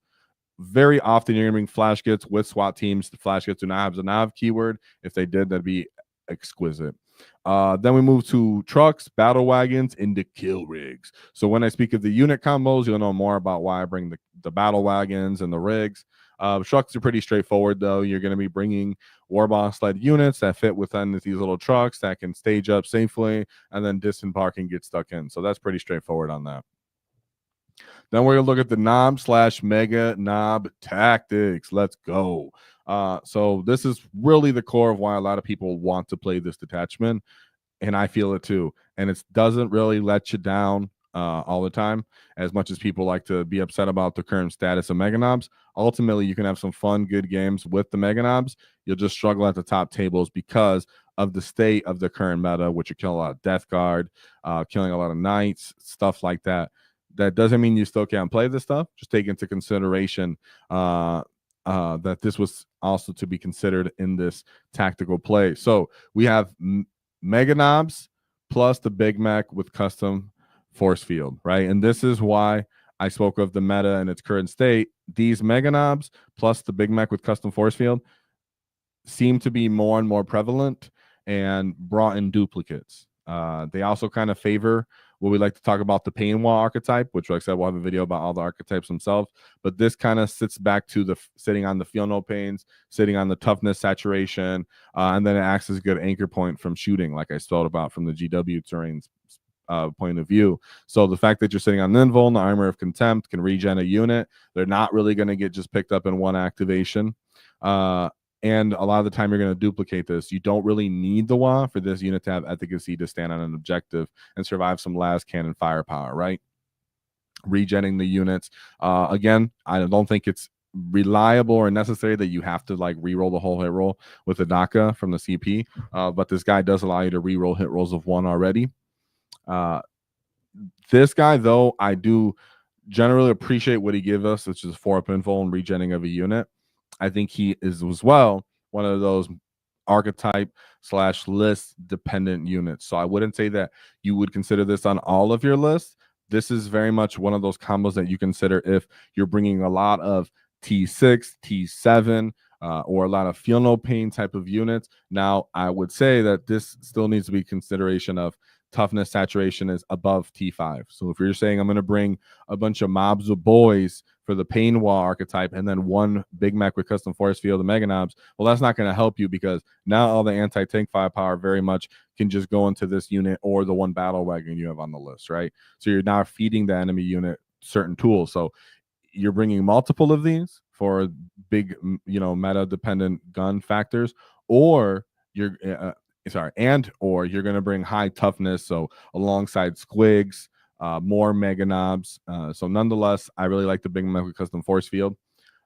very often you're going to bring Flash Gitz with SWAT teams. The Flash Gitz do not have the nav keyword. If they did, that'd be exquisite. Then we move to trucks, battle wagons, into kill rigs. So when I speak of the unit combos, you'll know more about why I bring the battle wagons and the rigs. Trucks are pretty straightforward, though. You're going to be bringing Warboss-led units that fit within these little trucks that can stage up safely and then disembark and get stuck in. So that's pretty straightforward on that. Then we're going to look at the Nobz/Meganobz tactics. Let's go. So this is really the core of why a lot of people want to play this detachment, and I feel it too. And it doesn't really let you down all the time, as much as people like to be upset about the current status of Meganobz. Ultimately, you can have some fun, good games with the Meganobz. You'll just struggle at the top tables because of the state of the current meta, which are killing a lot of Death Guard, killing a lot of Knights, stuff like that. That doesn't mean you still can't play this stuff. Just take into consideration that this was also to be considered in this tactical play. So we have Meganobz plus the Big Mac with custom force field, right? And this is why I spoke of the meta in its current state. These Meganobz plus the Big Mac with custom force field seem to be more and more prevalent and brought in duplicates. They also kind of favor what we like to talk about, the pain wall archetype, which, like I said, we'll have a video about all the archetypes themselves. But this kind of sits back to the sitting on the feel no pains, sitting on the toughness saturation, and then it acts as a good anchor point from shooting, like I spoke about from the GW terrain's point of view. So the fact that you're sitting on Ninvul, the Armor of Contempt, can regen a unit. They're not really going to get just picked up in one activation. And a lot of the time you're going to duplicate this. You don't really need the WAAAGH for this unit to have efficacy to stand on an objective and survive some las cannon firepower, right? Regenning the units. Again, I don't think it's reliable or necessary that you have to like re-roll the whole hit roll with the DACA from the CP. But this guy does allow you to re-roll hit rolls of one already. This guy, though, I do generally appreciate what he gives us, which is 4-up info and regenning of a unit. I think he is as well one of those archetype / list dependent units. So I wouldn't say that you would consider this on all of your lists. This is very much one of those combos that you consider if you're bringing a lot of T6, T7, or a lot of feel no pain type of units. Now, I would say that this still needs to be consideration of toughness saturation is above T5. So if you're saying I'm going to bring a bunch of mobs of boys for the pain wall archetype and then one Big Mac with custom force field, the Meganobz, well, that's not going to help you because now all the anti-tank firepower very much can just go into this unit or the one battle wagon you have on the list, right? So you're now feeding the enemy unit certain tools. So you're bringing multiple of these for big, meta dependent gun factors, or you're or you're going to bring high toughness, so alongside squigs, more Meganobz. So nonetheless, I really like the Big Mac with custom force field.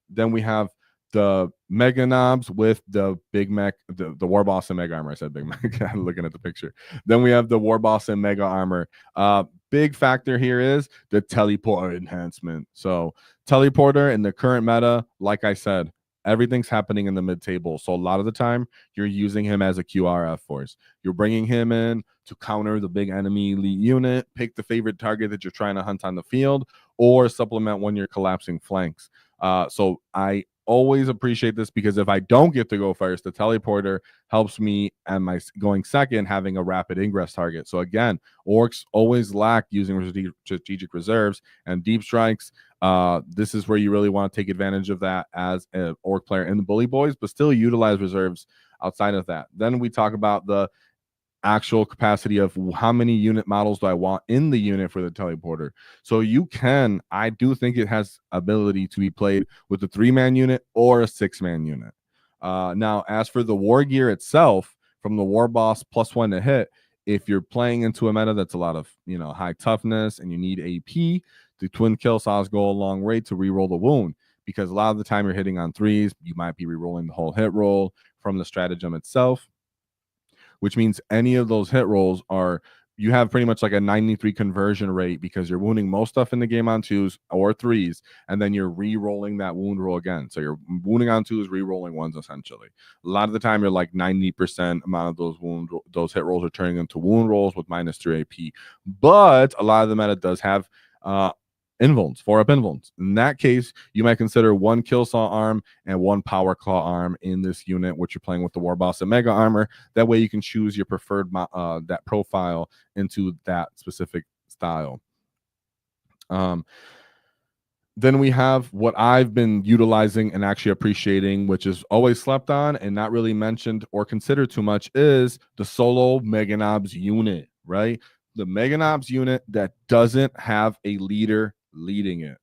Then we have the Meganobz with the Big Mac, the Warboss and Mega Armor. I said Big Mac. I'm looking at the picture. Then we have the Warboss and Mega Armor. Big factor here is the teleport enhancement. So teleporter in the current meta, like I said, everything's happening in the mid-table. So a lot of the time, you're using him as a QRF force. You're bringing him in to counter the big enemy elite unit, pick the favorite target that you're trying to hunt on the field, or supplement when you're collapsing flanks. So I always appreciate this, because if I don't get to go first, the teleporter helps me and my going second having a rapid ingress target. So again, orcs always lack using strategic reserves and deep strikes. This is where you really want to take advantage of that as an orc player in the Bully Boys, but still utilize reserves outside of that. Then we talk about the actual capacity of how many unit models do I want in the unit for the teleporter. So you can, I do think it has ability to be played with a 3-man unit or a 6-man unit. Now, as for the war gear itself, from the war boss +1 to hit, if you're playing into a meta that's a lot of, you know, high toughness and you need AP, the twin kill saws go a long way to reroll the wound, because a lot of the time you're hitting on 3s, you might be rerolling the whole hit roll from the stratagem itself, which means any of those hit rolls are, you have pretty much like a 93 conversion rate, because you're wounding most stuff in the game on 2s or 3s, and then you're re-rolling that wound roll again. So you're wounding on 2s, re-rolling 1s essentially. A lot of the time, you're like 90% amount of those hit rolls are turning into wound rolls with -3 AP. But a lot of the meta does have invulns, 4-up invulns. In that case, you might consider 1 kill saw arm and 1 power claw arm in this unit, which you're playing with the war boss and mega armor. That way you can choose your preferred that profile into that specific style. Then we have what I've been utilizing and actually appreciating, which is always slept on and not really mentioned or considered too much, is the solo Meganobz unit, right? The Meganobz unit that doesn't have a leader leading it.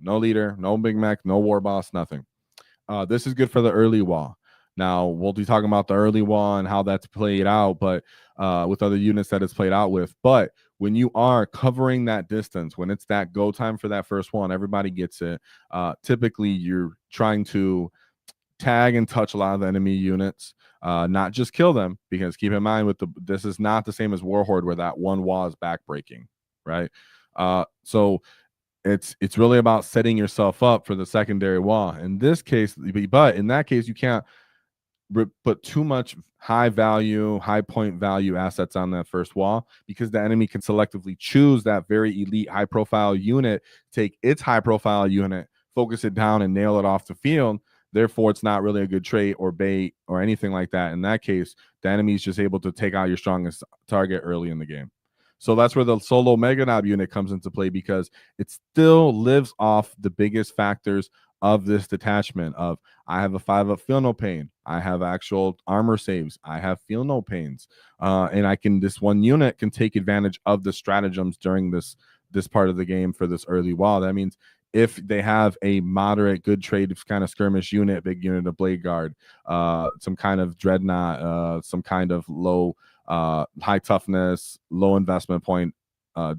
No leader, no Big Mac, no war boss, nothing. This is good for the early WAAAGH. Now, we'll be talking about the early WAAAGH and how that's played out, but with other units that it's played out with. But when you are covering that distance, when it's that go time for that first one, everybody gets it. Typically, you're trying to tag and touch a lot of the enemy units, not just kill them, because keep in mind, this is not the same as Warhorde, where that one WAAAGH is backbreaking, right? So it's really about setting yourself up for the secondary WAAAGH. In this case, but in that case, you can't put too much high point value assets on that first WAAAGH, because the enemy can selectively choose that very elite high profile unit, take its high profile unit, focus it down and nail it off the field. Therefore, it's not really a good trait or bait or anything like that. In that case, the enemy is just able to take out your strongest target early in the game. So that's where the solo Meganobz unit comes into play, because it still lives off the biggest factors of this detachment of, I have a 5-up feel no pain, I have actual armor saves, I have feel no pains, and this one unit can take advantage of the stratagems during this part of the game for this early WAAAGH. That means if they have a moderate good trade kind of skirmish unit, big unit of blade guard, some kind of dreadnought, some kind of low high toughness, low investment point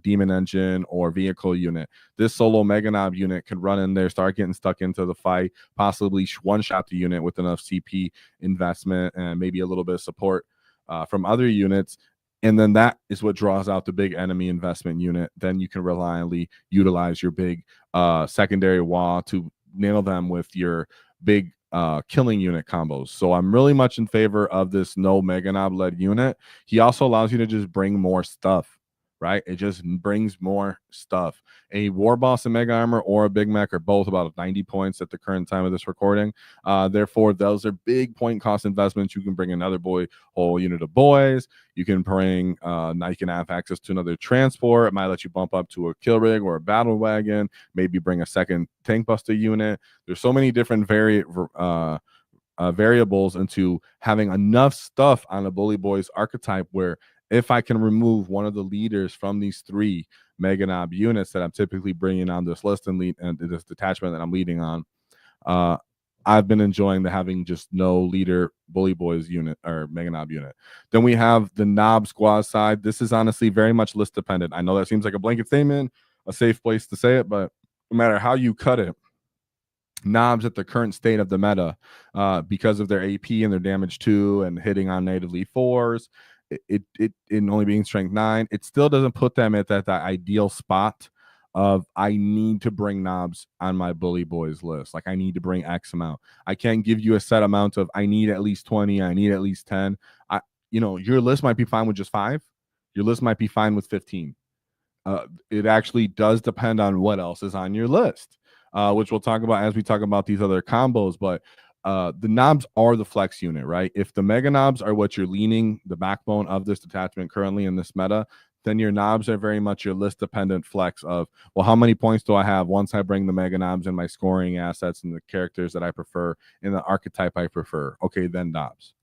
demon engine or vehicle unit, this solo Meganobz unit can run in there, start getting stuck into the fight, possibly one-shot the unit with enough CP investment and maybe a little bit of support from other units. And then that is what draws out the big enemy investment unit. Then you can reliably utilize your big secondary WAAAGH to nail them with your big killing unit combos. So I'm really much in favor of this no Meganobz led unit. He also allows you to just bring more stuff, right? It just brings more stuff. A war boss and mega armor or a Big Mac are both about 90 points at the current time of this recording. Therefore, those are big point cost investments. You can bring another whole unit of boys. You can bring, now you can have access to another transport. It might let you bump up to a kill rig or a battle wagon, maybe bring a second tank buster unit. There's so many different variables into having enough stuff on a Bully Boyz archetype, where if I can remove one of the leaders from these 3 Meganobz units that I'm typically bringing on this list and this detachment that I'm leading on, I've been enjoying having just no leader Bully Boyz unit or Meganobz unit. Then we have the Nobz squad side. This is honestly very much list dependent. I know that seems like a blanket statement, a safe place to say it, but no matter how you cut it, Nobz at the current state of the meta, because of their AP and their damage 2 and hitting on natively 4s, it only being strength 9, it still doesn't put them at that ideal spot of I need to bring Nobz on my Bully Boyz list. Like I need to bring X amount. I can't give you a set amount of I need at least 20, I need at least 10. Your list might be fine with just 5. Your list might be fine with 15. It actually does depend on what else is on your list, which we'll talk about as we talk about these other combos. But the Nobz are the flex unit, right? If the Meganobz are what you're leaning, the backbone of this detachment currently in this meta, then your Nobz are very much your list dependent flex of, well, how many points do I have once I bring the Meganobz and my scoring assets and the characters that I prefer in the archetype I prefer? Okay, then Nobz.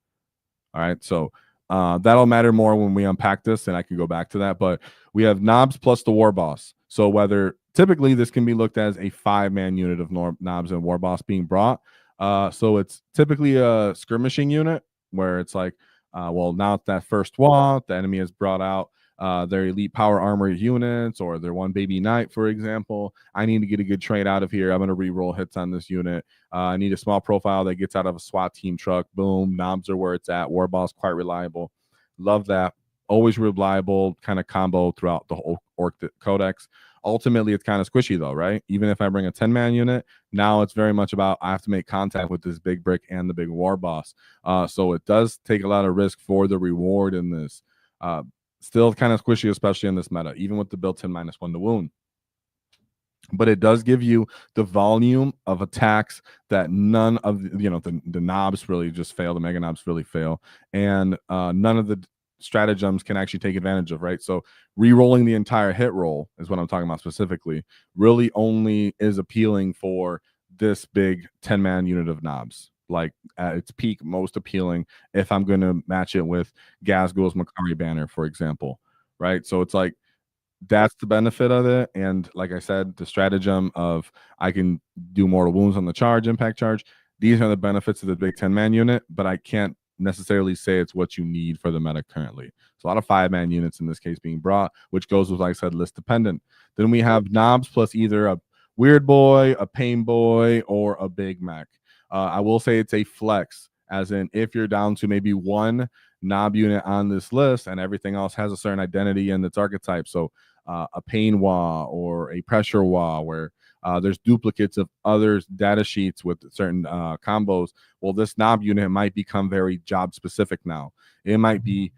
All right, so that'll matter more when we unpack this, and I can go back to that. But we have Nobz plus the War Boss. So whether typically this can be looked as a 5-man unit of Nobz and War Boss being brought. So it's typically a skirmishing unit where it's like, well, now it's that first WAAAGH, the enemy has brought out their elite power armor units or their one baby knight, for example. I need to get a good trade out of here. I'm going to re-roll hits on this unit. I need a small profile that gets out of a SWAT team truck. Boom, Nobz are where it's at. War Boss quite reliable. Love that. Always reliable kind of combo throughout the whole Orc Codex. Ultimately, it's kind of squishy though, right? Even if I bring a 10-man unit, now it's very much about I have to make contact with this big brick and the big War Boss. So it does take a lot of risk for the reward in this. Still kind of squishy, especially in this meta, even with the built-in -1 to wound. But it does give you the volume of attacks that none of the Nobz really just fail, the Meganobz really fail, and none of the stratagems can actually take advantage of, right? So re-rolling the entire hit roll is what I'm talking about specifically, really only is appealing for this big 10-man unit of Nobz. Like at its peak, most appealing if I'm going to match it with Ghazghkull's Makari banner, for example, right? So it's like that's the benefit of it. And like I said, the stratagem of I can do mortal wounds on the charge, impact charge. These are the benefits of the big 10-man unit, but I can't necessarily say it's what you need for the meta currently. So a lot of 5-man units in this case being brought, which goes with, like I said, list dependent. Then we have Nobz plus either a weird boy, a pain boy, or a big mech. I will say it's a flex, as in if you're down to maybe one Nob unit on this list and everything else has a certain identity in its archetype. So a pain WAAAGH or a pressure WAAAGH where there's duplicates of other data sheets with certain combos. Well, this Nob unit might become very job specific now. It might be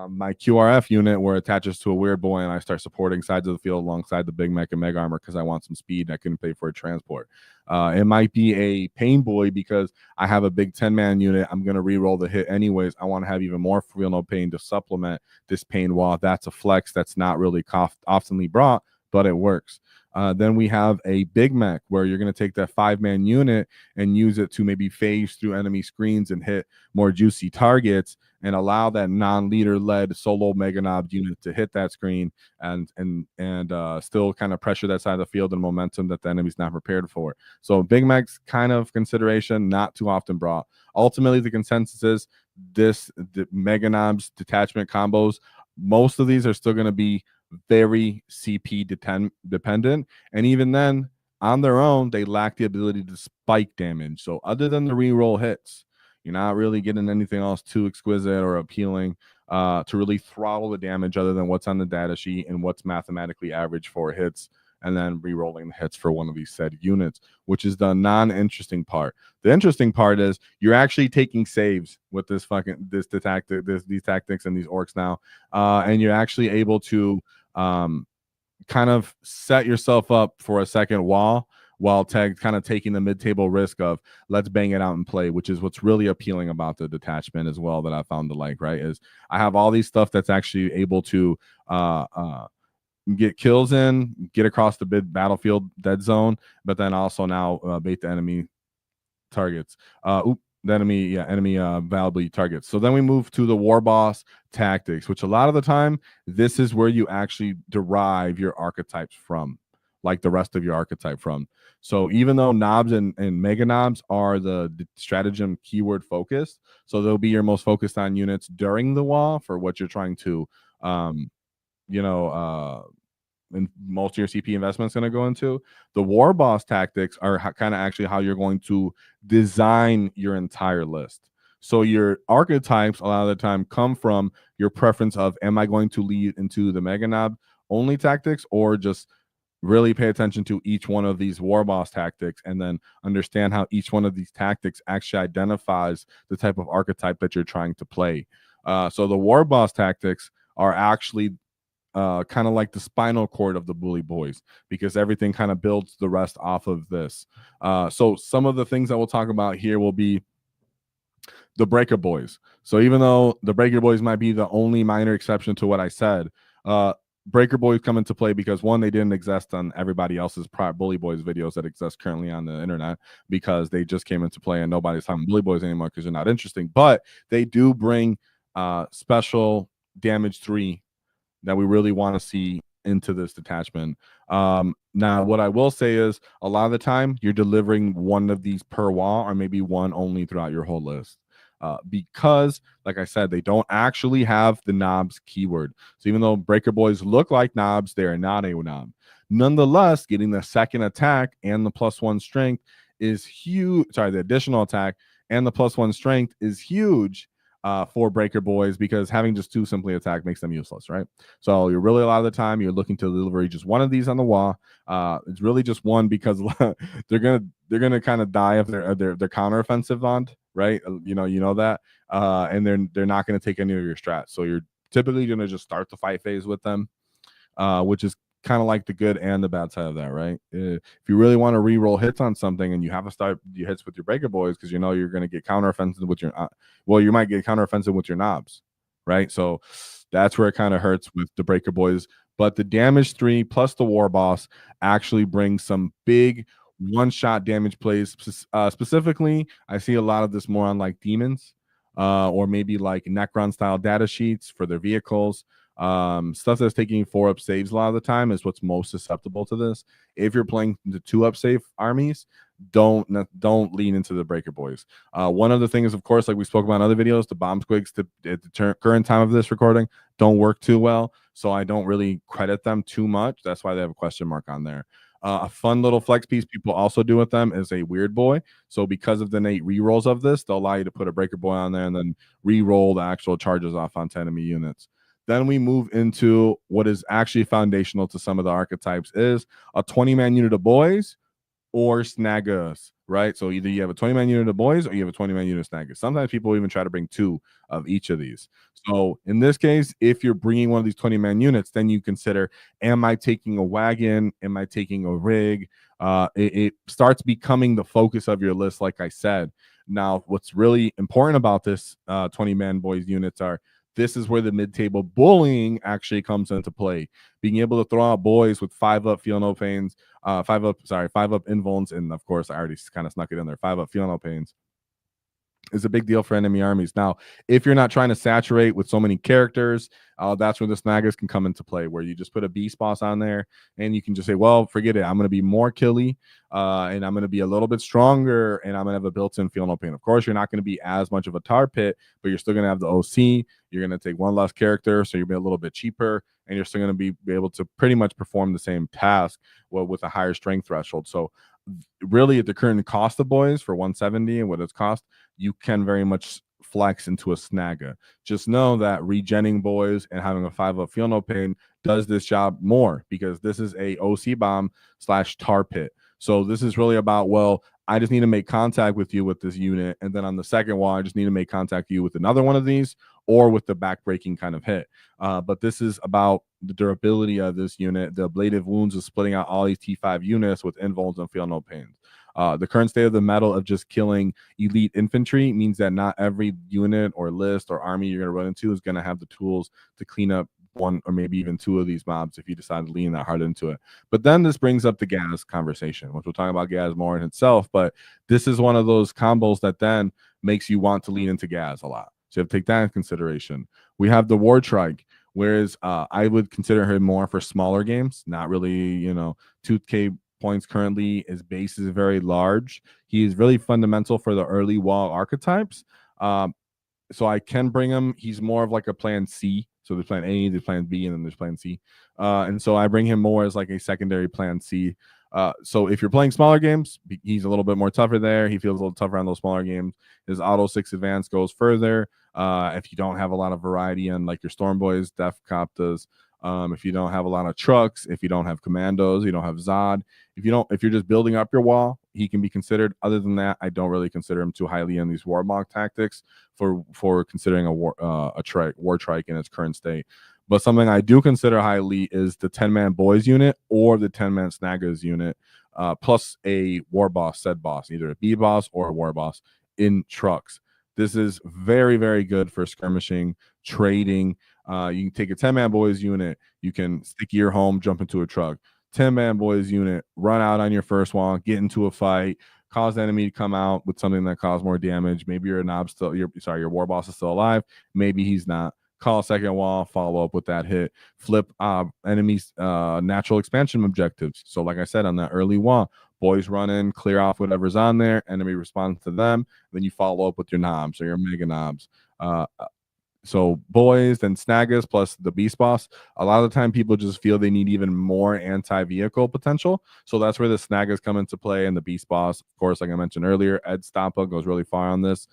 my QRF unit where it attaches to a weird boy and I start supporting sides of the field alongside the big mech and mega armor because I want some speed and I couldn't pay for a transport. It might be a pain boy because I have a big 10-man unit. I'm going to re-roll the hit anyways. I want to have even more feel no pain to supplement this pain WAAAGH. That's a flex that's not really oftenly brought, but it works. Then we have a big mech where you're going to take that 5-man unit and use it to maybe phase through enemy screens and hit more juicy targets and allow that non-leader led solo Meganobz unit to hit that screen and still kind of pressure that side of the field and momentum that the enemy's not prepared for. So big mech's kind of consideration, not too often brought. Ultimately, the consensus is the Meganobz detachment combos, most of these are still going to be very CP dependent, and even then on their own they lack the ability to spike damage. So other than the reroll hits, you're not really getting anything else too exquisite or appealing to really throttle the damage other than what's on the data sheet and what's mathematically average for hits, and then re-rolling the hits for one of these said units, which is the non-interesting part. The interesting part is you're actually taking saves with these tactics and these orcs now, and you're actually able to kind of set yourself up for a second wall while kind of taking the mid-table risk of let's bang it out and play, which is what's really appealing about the detachment as well that I found to like, right? Is I have all these stuff that's actually able to get kills in, get across the battlefield dead zone, but then also now bait the enemy targets. Enemy valuable targets. So then we move to the War Boss tactics, which a lot of the time, this is where you actually derive your archetypes from, like the rest of your archetype from. So even though Nobz and Meganobz are the stratagem keyword focused, so they'll be your most focused on units during the WAAAGH for what you're trying to and most of your CP investment is going to go into. The War Boss tactics are kind of actually how you're going to design your entire list. So your archetypes a lot of the time come from your preference of, am I going to lead into the Meganobz only tactics or just really pay attention to each one of these war boss tactics and then understand how each one of these tactics actually identifies the type of archetype that you're trying to play. So the war boss tactics are actually kind of like the spinal cord of the Bully Boys, because everything kind of builds the rest off of this. So some of the things that we'll talk about here will be the Breaka Boyz. So even though the Breaka Boyz might be the only minor exception to what I said, Breaka Boyz come into play because, one, they didn't exist on everybody else's Bully Boys videos that exist currently on the internet, because they just came into play and nobody's talking Bully Boys anymore because they're not interesting. But they do bring special damage 3 that we really want to see into this detachment. Now, what I will say is, a lot of the time you're delivering one of these per wall, or maybe one only throughout your whole list. Because, like I said, they don't actually have the Nobz keyword. So even though Breaka Boyz look like Nobz, they are not a Nob. Nonetheless, getting the second attack and the +1 strength is huge. Sorry, the additional attack and the +1 strength is huge for Breaka Boyz, because having just 2 simply attack makes them useless, right? So you're really, a lot of the time, you're looking to deliver just one of these on the wall. It's really just one, because they're gonna kind of die if they're counteroffensive on, right? You know that, and they're not gonna take any of your strats. So you're typically gonna just start the fight phase with them, which is kind of like the good and the bad side of that, right? If you really want to re-roll hits on something, and you have to start your hits with your Breaka Boyz, because you know you're going to get counteroffensive with your well, you might get counteroffensive with your Nobz, right? So that's where it kind of hurts with the Breaka Boyz. But the damage 3 plus the war boss actually brings some big one-shot damage plays. Specifically, I see a lot of this more on like demons, or maybe like Necron style data sheets for their vehicles. Stuff that's taking 4-up saves a lot of the time is what's most susceptible to this. If you're playing the 2-up save armies, don't lean into the Breaka Boyz. One other thing is, of course, like we spoke about in other videos, the bomb squigs at the current time of this recording don't work too well, so I don't really credit them too much. That's why they have a question mark on there. A fun little flex piece people also do with them is a weird boy. So because of the innate rerolls of this, they'll allow you to put a Breaka Boy on there and then re-roll the actual charges off onto enemy units. Then we move into what is actually foundational to some of the archetypes, is a 20-man unit of boys or Snaggas, right? So either you have a 20-man unit of boys or you have a 20-man unit of Snaggas. Sometimes people even try to bring 2 of each of these. So in this case, if you're bringing one of these 20-man units, then you consider, am I taking a wagon? Am I taking a rig? It starts becoming the focus of your list, like I said. Now, what's really important about this 20-man boys units are, this is where the mid-table bullying actually comes into play. Being able to throw out boys with 5-up feel no pains, 5-up invulns, and of course I already kind of snuck it in there, 5-up feel no pains, is a big deal for enemy armies. Now, if you're not trying to saturate with so many characters, that's where the Snaggas can come into play, where you just put a beast boss on there and you can just say, well, forget it, I'm going to be more killy, and I'm going to be a little bit stronger, and I'm going to have a built-in feel no pain. Of course, you're not going to be as much of a tar pit, but you're still going to have the OC. You're going to take one less character, so you'll be a little bit cheaper, and you're still going to be able to pretty much perform the same task, well, with a higher strength threshold. So really, at the current cost of boys for 170 and what it's cost, you can very much flex into a Snagga. Just know that regenning boys and having a 5-up feel no pain does this job more, because this is a OC bomb / tar pit. So this is really about, well, I just need to make contact with you with this unit, and then on the second wall, I just need to make contact with you with another one of these, or with the back-breaking kind of hit. But this is about the durability of this unit. The ablative wounds is splitting out all these T5 units with invulns and feel no pains. The current state of the metal of just killing elite infantry means that not every unit or list or army you're going to run into is going to have the tools to clean up 1 or maybe even 2 of these mobs if you decide to lean that hard into it. But then this brings up the Gaz conversation, which we'll talk about Gaz more in itself. But this is one of those combos that then makes you want to lean into Gaz a lot. So you have to take that into consideration. We have the War Trike, whereas I would consider him more for smaller games, not really, 2K points currently. His base is very large. He is really fundamental for the early wall archetypes. So I can bring him. He's more of like a plan C. So there's plan A, there's plan B, and then there's plan C. And so I bring him more as like a secondary plan C. So if you're playing smaller games, he's a little bit more tougher there. He feels a little tougher on those smaller games. His auto 6 advance goes further. If you don't have a lot of variety on like your Storm Boys, Def Cop does. If you don't have a lot of trucks, if you don't have commandos, you don't have Zod, if you're just building up your wall, he can be considered. Other than that, I don't really consider him too highly in these Warmog tactics for considering a war trike in its current state. But something I do consider highly is the 10-man boys unit or the 10-man snaggers unit, plus a war boss, said boss, either a B boss or a war boss in trucks. This is very, very good for skirmishing, trading. You can take a 10-man boys unit, you can stick your home, jump into a truck. 10-man boys unit, run out on your first wall, get into a fight, cause the enemy to come out with something that causes more damage. Maybe your Nobz still, your war boss is still alive. Maybe he's not. Call a second wall, follow up with that hit, flip enemies' natural expansion objectives. So, like I said, on that early wall, boys run in, clear off whatever's on there, enemy responds to them, then you follow up with your Nobz or your Meganobz. So boys, then snaggers plus the beast boss. A lot of the time people just feel they need even more anti-vehicle potential. So that's where the snaggers come into play, and the beast boss, of course, like I mentioned earlier, Ed Stampa goes really far on this.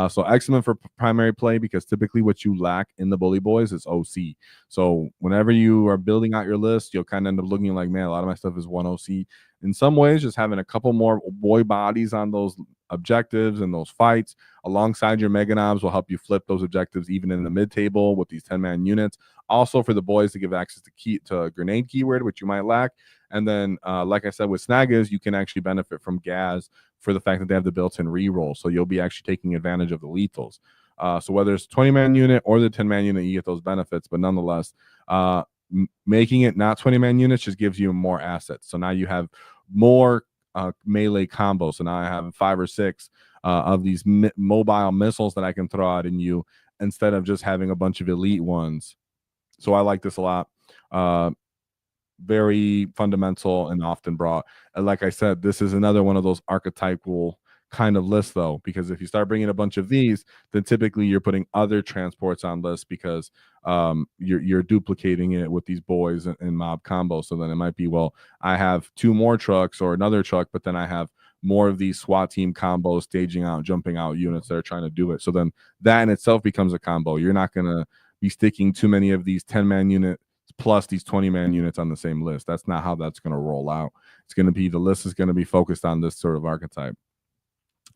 So excellent for primary play, because typically what you lack in the Bully Boys is OC. So whenever you are building out your list, you'll kind of end up looking like, man, a lot of my stuff is one OC. In some ways, just having a couple more boy bodies on those objectives and those fights alongside your Meganobz will help you flip those objectives even in the mid table with these 10-man units. Also for the boys to give access to a grenade keyword, which you might lack. And then, like I said, with snaggers, you can actually benefit from Gaz for the fact that they have the built-in reroll. So you'll be actually taking advantage of the lethals. So whether it's 20-man unit or the 10-man unit, you get those benefits. But nonetheless, making it not 20-man units just gives you more assets. So now you have more melee combos. So now I have 5 or 6 of these mobile missiles that I can throw out in you instead of just having a bunch of elite ones. So I like this a lot. Very fundamental and often brought. And like I said, this is another one of those archetypal kind of lists, though, because if you start bringing a bunch of these, then typically you're putting other transports on lists, because you're duplicating it with these boys and mob combos. So then it might be, well, I have 2 more trucks or another truck, but then I have more of these SWAT team combos, staging out, jumping out units that are trying to do it. So then that in itself becomes a combo. You're not going to be sticking too many of these 10-man units plus these 20-man units on the same list. That's not how that's going to roll out. It's going to be, the list is going to be focused on this sort of archetype.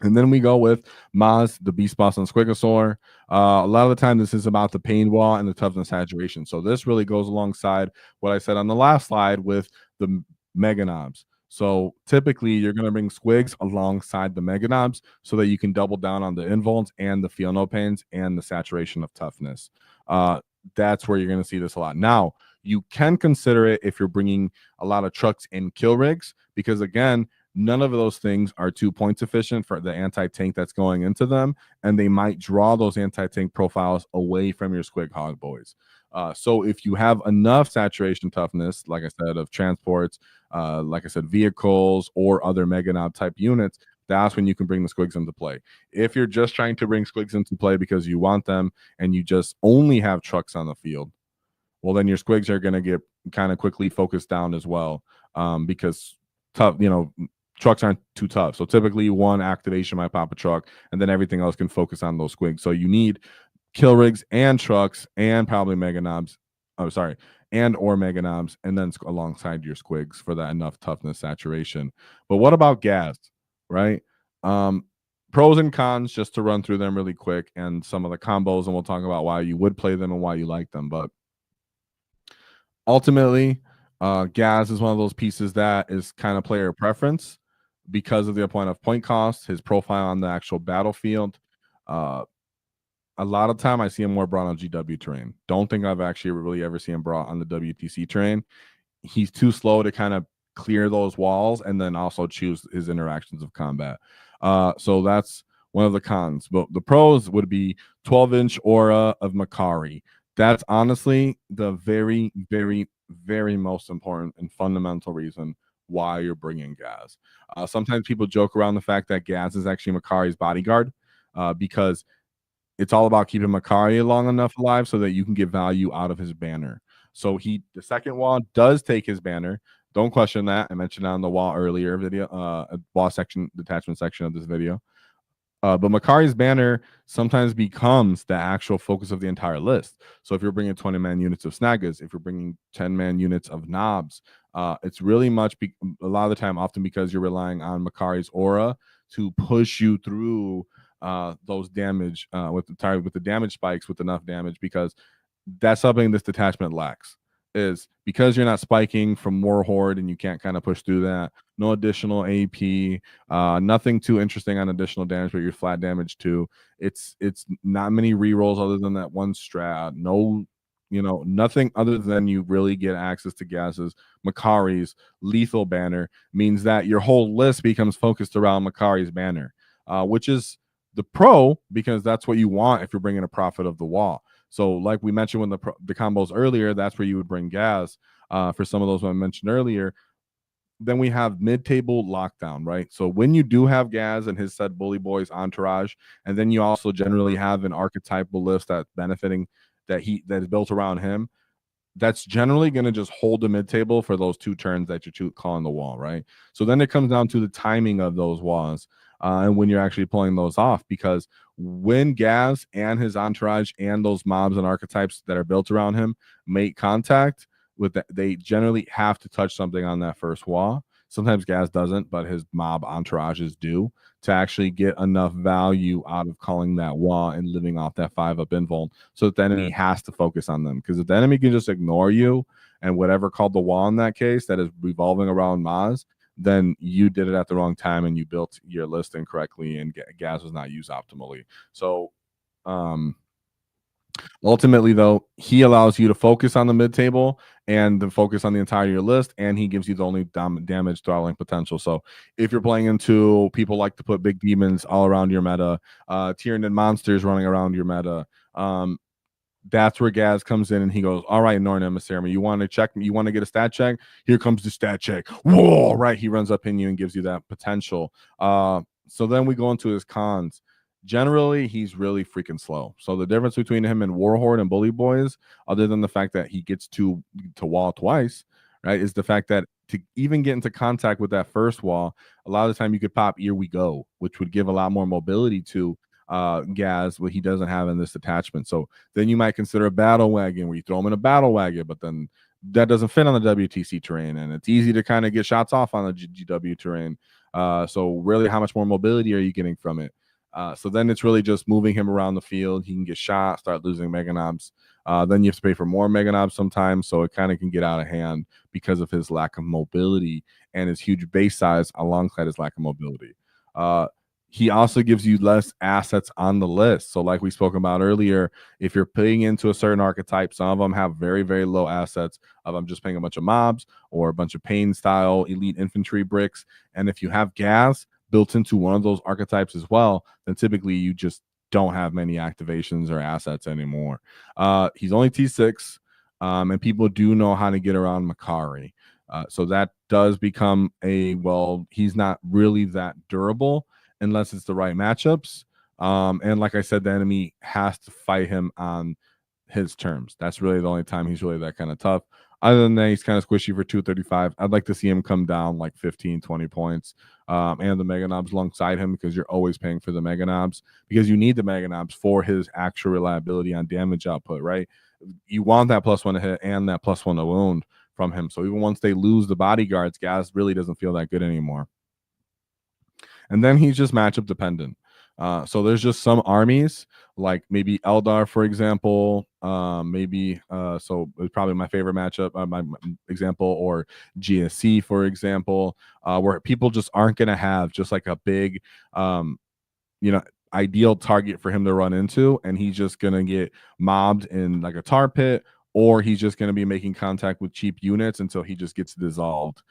And then we go with Maz, the Beast Boss on Squigosaur. A lot of the time, this is about the pain wall and the toughness saturation. So this really goes alongside what I said on the last slide with the Meganobz. So typically, you're going to bring Squigs alongside the Meganobz so that you can double down on the invulns and the feel no pains and the saturation of toughness. That's where you're going to see this a lot. Now, you can consider it if you're bringing a lot of trucks and kill rigs, because again, none of those things are 2 points efficient for the anti-tank that's going into them, and they might draw those anti-tank profiles away from your Squig Hog boys. So if you have enough saturation toughness, like I said, of transports, like I said, vehicles or other Meganob type units, that's when you can bring the Squigs into play. If you're just trying to bring Squigs into play because you want them and you just only have trucks on the field, well, then your Squigs are going to get kind of quickly focused down as well, because trucks aren't too tough. So typically one activation might pop a truck, and then everything else can focus on those Squigs. So you need kill rigs and trucks and probably Meganobz. And or Meganobz, and then alongside your Squigs for that enough toughness saturation. But what about Gaz, right? Pros and cons, just to run through them really quick, and some of the combos, and we'll talk about why you would play them and why you like them. But ultimately, Gaz is one of those pieces that is kind of player preference because of the point cost, his profile on the actual battlefield. A lot of time I see him more brought on GW terrain. Don't think I've actually really ever seen him brought on the WTC terrain. He's too slow to kind of clear those walls and then also choose his interactions of combat. So that's one of the cons. But the pros would be 12-inch aura of Makari. That's honestly the very, very, very most important and fundamental reason why you're bringing Gaz. Sometimes people joke around the fact that Gaz is actually Makari's bodyguard, because it's all about keeping Makari long enough alive so that you can get value out of his banner. So the second wall does take his banner. Don't question that. I mentioned that on the wall earlier video, wall section, detachment section of this video. But Makari's banner sometimes becomes the actual focus of the entire list. So if you're bringing 20-man units of Snagas, if you're bringing 10-man units of Nobz, it's really much a lot of the time, often because you're relying on Makari's aura to push you through those damage with the damage spikes with enough damage, because that's something this detachment lacks. Is because you're not spiking from Warhorde and you can't kind of push through that. No additional AP, nothing too interesting on additional damage, but you're flat damage too. It's not many rerolls other than that one strat. No, nothing other than you really get access to Gaz's, Makari's lethal banner means that your whole list becomes focused around Makari's banner, which is the pro, because that's what you want if you're bringing a Prophet of the Wall. So, like we mentioned when the combos earlier, that's where you would bring Gaz for some of those I mentioned earlier. Then we have mid-table lockdown, right? So when you do have Gaz and his said Bully Boyz entourage, and then you also generally have an archetypal list that's benefiting that is built around him, that's generally going to just hold the mid-table for those 2 turns that you're calling the wall, right? So then it comes down to the timing of those walls and when you're actually pulling those off, because when Gaz and his entourage and those mobs and archetypes that are built around him make contact with they generally have to touch something on that first wall. Sometimes Gaz doesn't, but his mob entourages do, to actually get enough value out of calling that wall and living off that 5-up invuln, so that the enemy has to focus on them. Because if the enemy can just ignore you and whatever called the wall in that case that is revolving around Maz, then you did it at the wrong time and you built your list incorrectly and Gaz was not used optimally. So ultimately, though, he allows you to focus on the mid-table and then focus on the entire of your list, and he gives you the only damage throttling potential. So if you're playing into, people like to put big demons all around your meta, Tyranid monsters running around your meta, that's where Gaz comes in and he goes, all right, Norn Emissary, you want to check, you want to get a stat check? Here comes the stat check. Whoa, right? He runs up in you and gives you that potential. So then we go into his cons. Generally, he's really freaking slow. So the difference between him and Warhorde and Bully Boyz, other than the fact that he gets to wall twice, right, is the fact that to even get into contact with that first wall, a lot of the time you could pop Here We Go, which would give a lot more mobility to Gaz, what he doesn't have in this attachment. So then you might consider a battle wagon where you throw him in a battle wagon, but then that doesn't fit on the WTC terrain, and it's easy to kind of get shots off on the GW terrain. So really, how much more mobility are you getting from it? So then it's really just moving him around the field. He can get shot, start losing Meganobz. Then you have to pay for more Meganobz sometimes, so it kind of can get out of hand because of his lack of mobility and his huge base size alongside his lack of mobility. He also gives you less assets on the list. So like we spoke about earlier, if you're paying into a certain archetype, some of them have very, very low assets of I'm just paying a bunch of mobs or a bunch of pain style elite infantry bricks. And if you have Gaz built into one of those archetypes as well, then typically you just don't have many activations or assets anymore. He's only T6, and people do know how to get around Makari. So that does become he's not really that durable unless it's the right matchups. And like I said, the enemy has to fight him on his terms. That's really the only time he's really that kind of tough. Other than that, he's kind of squishy for 235. I'd like to see him come down like 15, 20 points. And the Meganobz alongside him, because you're always paying for the Meganobz, because you need the Meganobz for his actual reliability on damage output, right? You want that +1 to hit and that +1 to wound from him. So even once they lose the bodyguards, Gaz really doesn't feel that good anymore. And then he's just matchup dependent. So there's just some armies, like maybe Eldar, for example, so it's probably my favorite matchup, my example, or GSC, for example, where people just aren't going to have just like a big, ideal target for him to run into, and he's just going to get mobbed in like a tar pit, or he's just going to be making contact with cheap units until he just gets dissolved.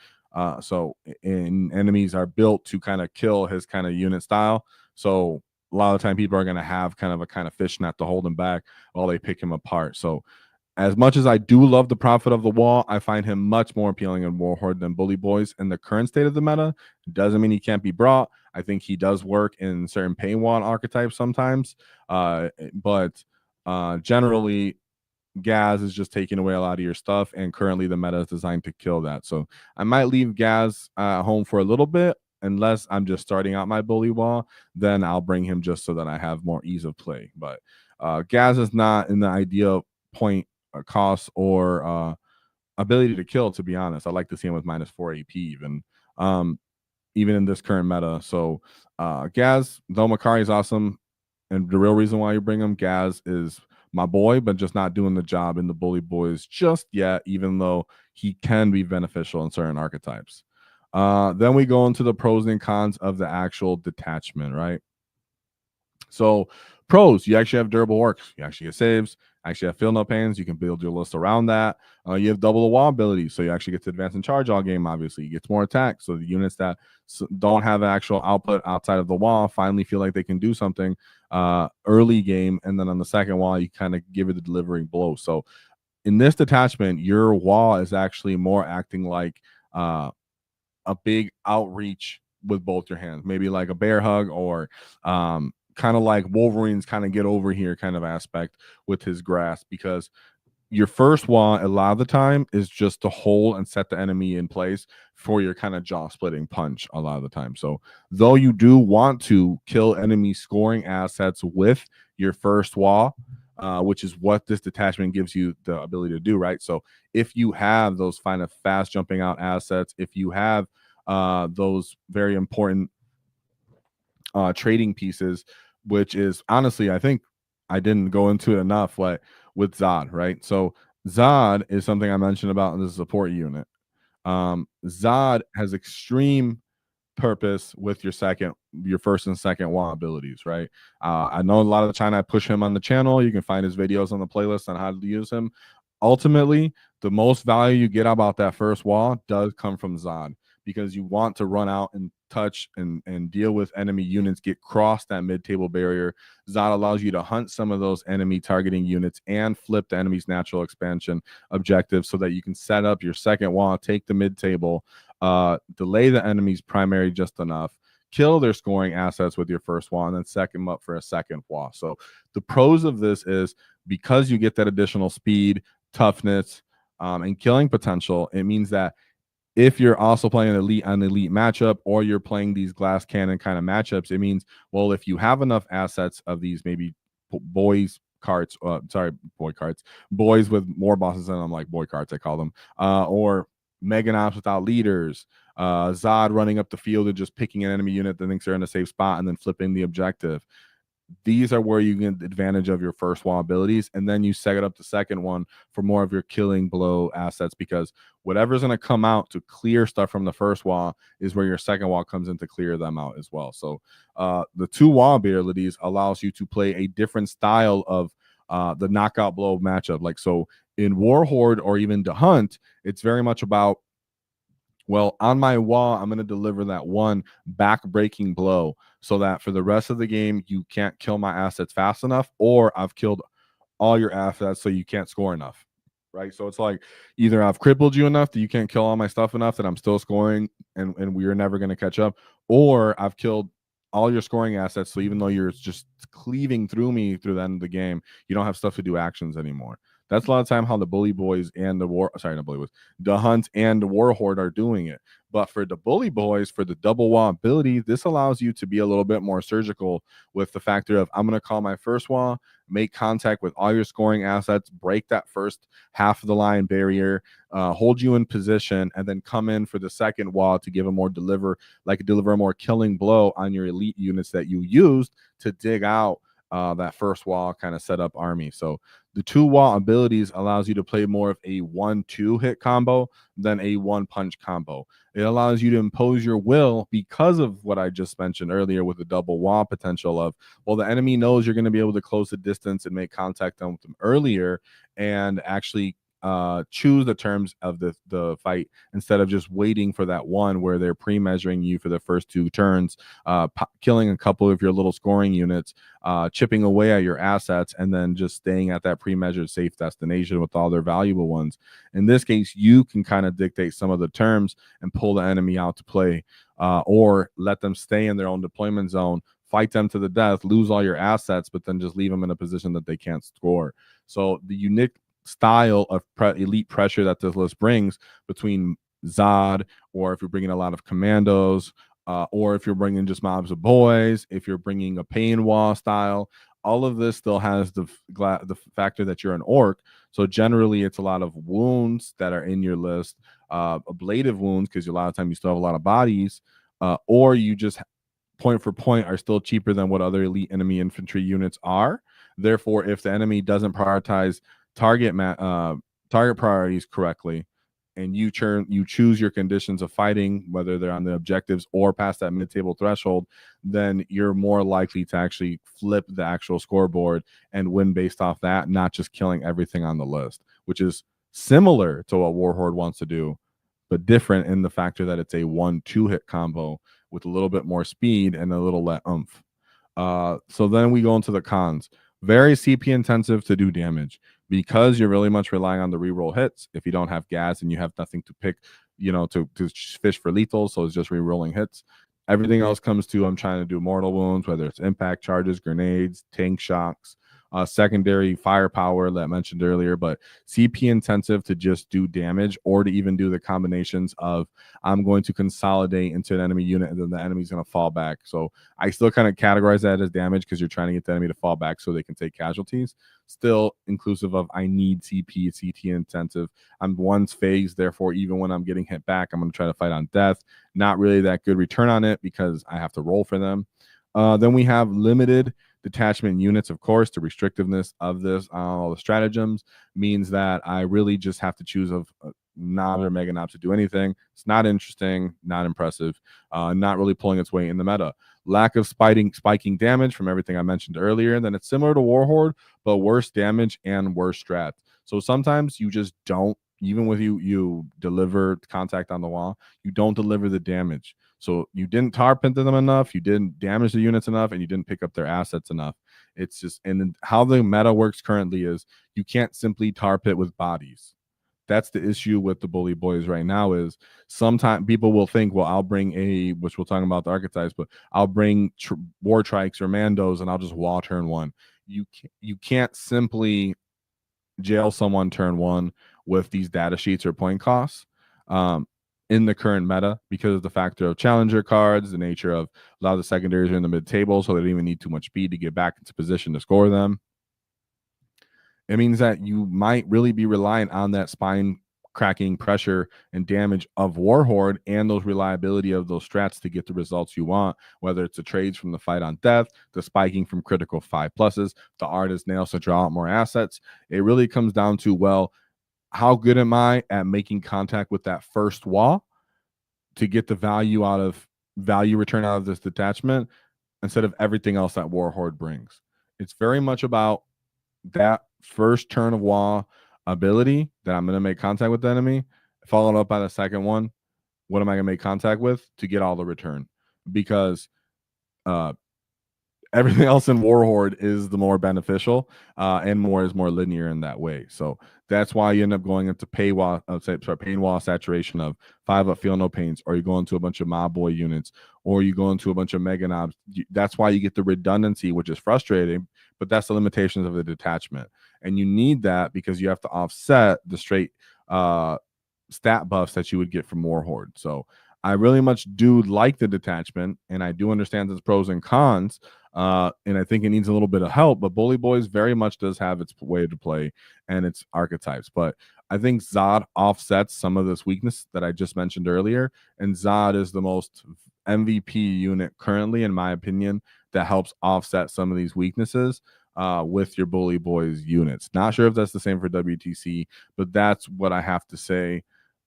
So enemies are built to kind of kill his kind of unit style. So a lot of the time people are going to have kind of fishnet to hold him back while they pick him apart. So as much as I do love the Prophet of the Wall, I find him much more appealing in Warhorde than Bully Boyz in the current state of the meta. Doesn't mean he can't be brought. I think he does work in certain paywall archetypes sometimes. But generally, Gaz is just taking away a lot of your stuff, and currently the meta is designed to kill that. So I might leave Gaz home for a little bit, unless I'm just starting out my bully wall, then I'll bring him just so that I have more ease of play. But Gaz is not in the ideal point cost or ability to kill, to be honest. I like to see him with -4 AP even in this current meta. So Gaz, though Makari is awesome, and the real reason why you bring him, Gaz is my boy, but just not doing the job in the Bully Boys just yet, even though he can be beneficial in certain archetypes. Then we go into the pros and cons of the actual detachment, right? So pros, you actually have durable orcs. You actually get saves. Actually have feel no pains. You can build your list around that. You have double the wall ability, so you actually get to advance and charge all game. Obviously, you get more attack. So the units that don't have actual output outside of the wall finally feel like they can do something early game, and then on the second wall, you kind of give it the delivering blow. So in this detachment, your wall is actually more acting like a big outreach with both your hands, maybe like a bear hug or kind of like Wolverine's kind of get over here kind of aspect with his grasp, because your first wall a lot of the time is just to hold and set the enemy in place for your kind of jaw splitting punch a lot of the time. So though you do want to kill enemy scoring assets with your first wall, which is what this detachment gives you the ability to do, right? So if you have those kind of fast jumping out assets, if you have those very important trading pieces, which is honestly, I think I didn't go into it enough, with Zod, right? So Zod is something I mentioned about in the support unit. Zod has extreme purpose with your first and second wall abilities, right? I know a lot of the time I push him on the channel. You can find his videos on the playlist on how to use him. Ultimately, the most value you get about that first wall does come from Zod, because you want to run out and touch and deal with enemy units, get crossed that mid-table barrier. Zod allows you to hunt some of those enemy targeting units and flip the enemy's natural expansion objective so that you can set up your second wall, take the mid-table, delay the enemy's primary just enough, kill their scoring assets with your first wall, and then set them up for a second wall. So the pros of this is because you get that additional speed, toughness, and killing potential, it means that if you're also playing an elite matchup, or you're playing these glass cannon kind of matchups, it means, well, if you have enough assets of these maybe boys carts, boys with more bosses in them, like boy carts I call them, or Meganobz without leaders, Zod running up the field and just picking an enemy unit that thinks they're in a safe spot and then flipping the objective. These are where you get advantage of your first wall abilities, and then you set up the second one for more of your killing blow assets, because whatever's going to come out to clear stuff from the first wall is where your second wall comes in to clear them out as well. So the two wall abilities allows you to play a different style of the knockout blow matchup. Like, so in Warhorde or even the Hunt, it's very much about, well, on my wall, I'm going to deliver that one back-breaking blow so that for the rest of the game, you can't kill my assets fast enough, or I've killed all your assets so you can't score enough, right? So it's like either I've crippled you enough that you can't kill all my stuff enough that I'm still scoring and we're never going to catch up, or I've killed all your scoring assets, so even though you're just cleaving through me through the end of the game, you don't have stuff to do actions anymore. That's a lot of time how the Bully Boys and the Hunt and the Warhorde are doing it. But for the Bully Boys, for the double wall ability, this allows you to be a little bit more surgical with the factor of, I'm going to call my first wall, make contact with all your scoring assets, break that first half of the line barrier, hold you in position, and then come in for the second wall to give deliver a more killing blow on your elite units that you used to dig out that first wall kind of set up army. So the two wall abilities allows you to play more of a 1-2 hit combo than a one punch combo. It allows you to impose your will because of what I just mentioned earlier with the double wall potential of, well, the enemy knows you're going to be able to close the distance and make contact with them earlier and actually choose the terms of the fight instead of just waiting for that one where they're pre-measuring you for the first two turns, killing a couple of your little scoring units, chipping away at your assets, and then just staying at that pre-measured safe destination with all their valuable ones. In this case, you can kind of dictate some of the terms and pull the enemy out to play, or let them stay in their own deployment zone, fight them to the death, lose all your assets, but then just leave them in a position that they can't score. So the unique style of elite pressure that this list brings between Zod, or if you're bringing a lot of commandos, or if you're bringing just mobs of boys, if you're bringing a pain wall style, all of this still has the factor that you're an orc. So generally, it's a lot of wounds that are in your list, ablative wounds, because a lot of time you still have a lot of bodies, or you just point for point are still cheaper than what other elite enemy infantry units are. Therefore, if the enemy doesn't prioritize target priorities correctly, and you choose your conditions of fighting, whether they're on the objectives or past that mid-table threshold, then you're more likely to actually flip the actual scoreboard and win based off that, not just killing everything on the list, which is similar to what Warhorde wants to do, but different in the factor that it's a 1-2 hit combo with a little bit more speed and a little less oomph. So then we go into the cons. Very CP intensive to do damage, because you're really much relying on the reroll hits. If you don't have gas and you have nothing to pick, to fish for lethal, so it's just rerolling hits. Everything else comes to, I'm trying to do mortal wounds, whether it's impact charges, grenades, tank shocks, secondary firepower that I mentioned earlier, but CP intensive to just do damage, or to even do the combinations of, I'm going to consolidate into an enemy unit and then the enemy's going to fall back. So I still kind of categorize that as damage, because you're trying to get the enemy to fall back so they can take casualties. Still inclusive of, I need CP, CT intensive. I'm once phased, therefore even when I'm getting hit back, I'm going to try to fight on death. Not really that good return on it because I have to roll for them. Then we have limited detachment units, of course. The restrictiveness of this all the stratagems means that I really just have to choose of not or Meganobz to do anything. It's not interesting, not impressive, not really pulling its weight in the meta. Lack of spiking damage from everything I mentioned earlier. And then it's similar to Warhorde, but worse damage and worse strat. So sometimes you just don't, even with you deliver contact on the wall, you don't deliver the damage. So you didn't tar pit them enough, you didn't damage the units enough, and you didn't pick up their assets enough. It's just, and how the meta works currently is you can't simply tar pit with bodies. That's the issue with the Bully Boys right now, is sometimes people will think, well, I'll bring which we'll talk about the archetypes, but I'll bring war trikes or mandos and I'll just wall turn one. You can't simply jail someone turn one with these data sheets or point costs in the current meta, because of the factor of challenger cards, the nature of a lot of the secondaries are in the mid table, so they don't even need too much speed to get back into position to score them. It means that you might really be reliant on that spine cracking pressure and damage of Warhorde and those reliability of those strats to get the results you want, whether it's the trades from the fight on death, the spiking from critical 5+, the artist nails to draw out more assets. It really comes down to, well, how good am I at making contact with that first wall to get the value return out of this detachment, instead of everything else that Warhorde brings. It's very much about that first turn of wall ability that I'm going to make contact with the enemy, followed up by the second one. What am I going to make contact with to get all the return? Because everything else in Warhorde is the more beneficial, and is more linear in that way. So that's why you end up going into pain wall saturation of 5-up feel no pains, or you go into a bunch of mob boy units, or you go into a bunch of Meganobz. That's why you get the redundancy, which is frustrating, but that's the limitations of the detachment. And you need that because you have to offset the straight stat buffs that you would get from Warhorde. So I really much do like the detachment, and I do understand its pros and cons, and I think it needs a little bit of help, but Bully Boyz very much does have its way to play and its archetypes. But I think Zod offsets some of this weakness that I just mentioned earlier, and Zod is the most MVP unit currently, in my opinion, that helps offset some of these weaknesses with your Bully Boyz units. Not sure if that's the same for WTC, but that's what I have to say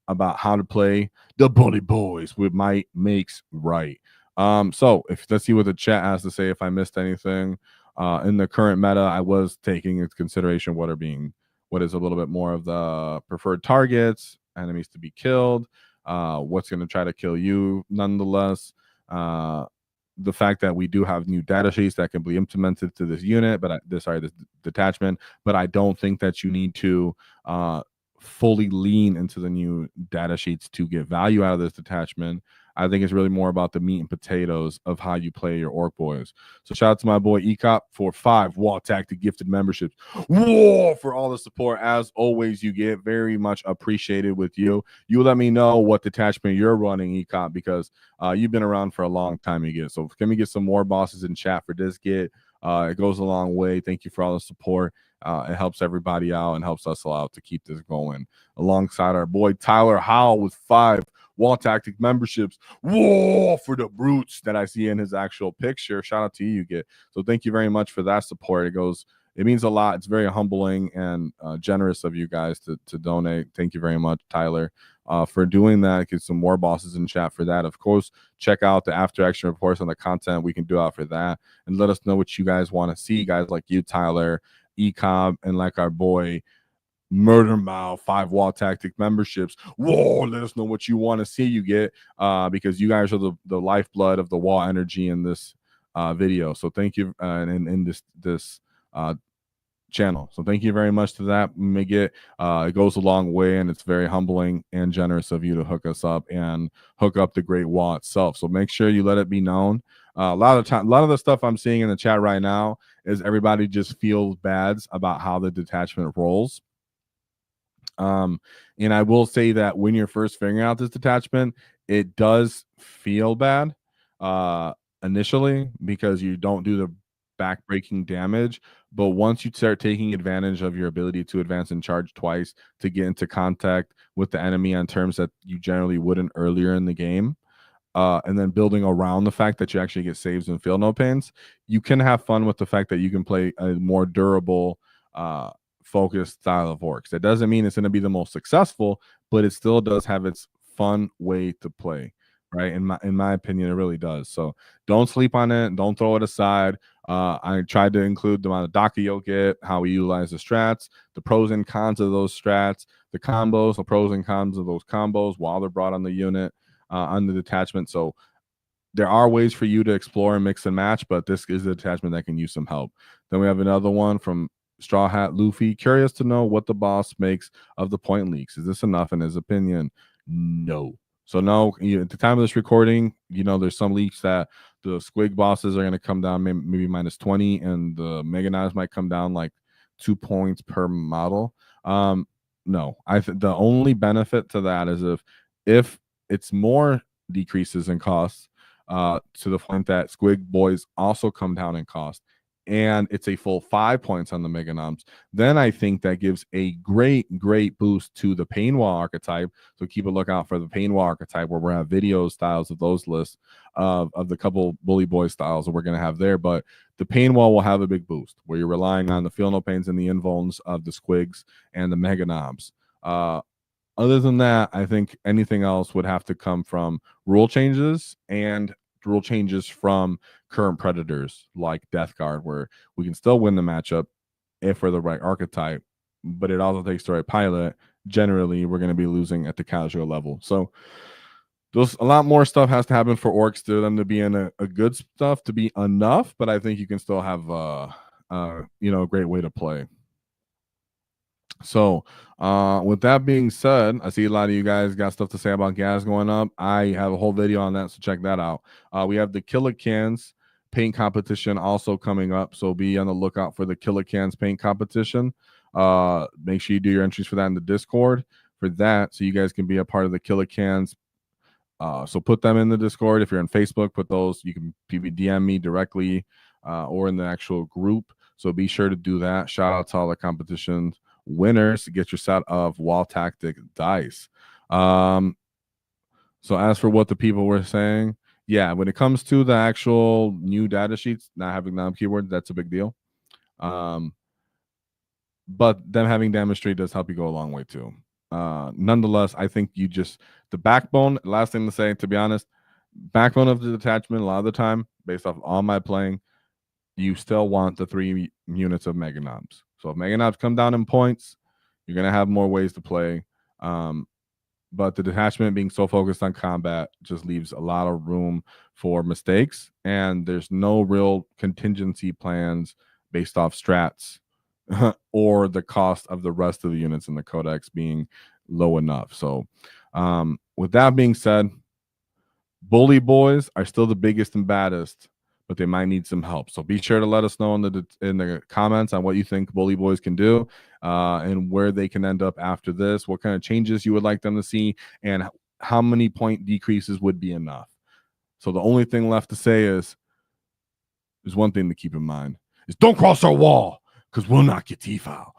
about how to play the Bully Boyz with my makes right. So let's see what the chat has to say. If I missed anything in the current meta, I was taking into consideration what is a little bit more of the preferred targets, enemies to be killed, what's going to try to kill you nonetheless. The fact that we do have new data sheets that can be implemented to this unit, but this detachment, but I don't think that you need to fully lean into the new data sheets to get value out of this detachment. I think it's really more about the meat and potatoes of how you play your Ork Boys. So shout out to my boy Ecop for 5 WAAAGH Tactic gifted memberships. Whoa, for all the support. As always, you get very much appreciated with you. You let me know what detachment you're running, Ecop, because you've been around for a long time, you get. So can we get some more bosses in chat for this Git? It goes a long way. Thank you for all the support. It helps everybody out and helps us out to keep this going. Alongside our boy Tyler Howell with 5 WAAAGH Tactic memberships. Whoa, for the brutes that I see in his actual picture. Shout out to you, Git. So thank you very much for that support. It means a lot. It's very humbling and generous of you guys to donate. Thank you very much, Tyler, for doing that. Get some more bosses in chat for that. Of course, check out the after action reports on the content we can do out for that, and let us know what you guys want to see. Guys like you, Tyler, Ecob, and like our boy Murder Mouth, 5 WAAAGH Tactic memberships. Whoa, let us know what you want to see, you get, because you guys are the lifeblood of the WAAAGH energy in this video. So thank you, in this channel. So thank you very much to that. It goes a long way, and it's very humbling and generous of you to hook us up and hook up the great WAAAGH itself. So make sure you let it be known. A lot of the stuff I'm seeing in the chat right now is everybody just feels bad about how the detachment rolls. And I will say that when you're first figuring out this detachment, it does feel bad initially, because you don't do the backbreaking damage. But once you start taking advantage of your ability to advance and charge twice to get into contact with the enemy on terms that you generally wouldn't earlier in the game, and then building around the fact that you actually get saves and feel no pains, you can have fun with the fact that you can play a more durable focused style of Orks. That doesn't mean it's going to be the most successful, but it still does have its fun way to play, right? In my opinion, it really does. So don't sleep on it. Don't throw it aside. I tried to include the amount of Daka you'll get, how we utilize the strats, the pros and cons of those strats, the combos, the pros and cons of those combos while they're brought on the unit, on the detachment. So there are ways for you to explore and mix and match, but this is a detachment that can use some help. Then we have another one from Straw Hat Luffy. Curious to know what the boss makes of the point leaks. Is this enough in his opinion? No. So no, at the time of this recording, there's some leaks that the squig bosses are going to come down maybe -20, and the Meganobz might come down like 2 points per model. No, I think the only benefit to that is if it's more decreases in costs, to the point that squig boys also come down in cost, and it's a full 5 points on the Meganobz, then I think that gives a great boost to the Painwall archetype. So keep a lookout for the Painwall archetype, where we'll have video styles of those lists of the couple Bully Boy styles that we're going to have there. But the Painwall will have a big boost, where you're relying on the feel no pains and the invulns of the squigs and the Meganobz. Other than that, I think anything else would have to come from rule changes and rule changes from current predators like Death Guard, where we can still win the matchup if we're the right archetype, but it also takes the right pilot. Generally, we're going to be losing at the casual level. So a lot more stuff has to happen for Orks to them to be in a good stuff to be enough, but I think you can still have a great way to play. So with that being said, I see a lot of you guys got stuff to say about gas going up. I have a whole video on that, so check that out. We have the Killicans paint competition also coming up, so be on the lookout for the Killicans paint competition. Make sure you do your entries for that in the Discord for that, so you guys can be a part of the Killicans. So put them in the Discord. If you're on Facebook, put those. You can DM me directly or in the actual group. So be sure to do that. Shout out to all the competitions winners to get your set of WAAAGH Tactic dice. So as for what the people were saying, yeah, when it comes to the actual new data sheets, not having them keywords, that's a big deal. But them having damage tree does help you go a long way too. Nonetheless, I think the backbone, last thing to say, to be honest, backbone of the detachment, a lot of the time, based off all my playing, you still want the 3 units of Meganobz. So if Meganobz come down in points, you're going to have more ways to play. But the detachment being so focused on combat just leaves a lot of room for mistakes, and there's no real contingency plans based off strats or the cost of the rest of the units in the codex being low enough. So with that being said, Bully Boyz are still the biggest and baddest, but they might need some help. So be sure to let us know in the comments on what you think Bully Boyz can do, and where they can end up after this, what kind of changes you would like them to see, and how many point decreases would be enough. So the only thing left to say is, there's one thing to keep in mind, is don't cross our wall, because we'll not get T-foul.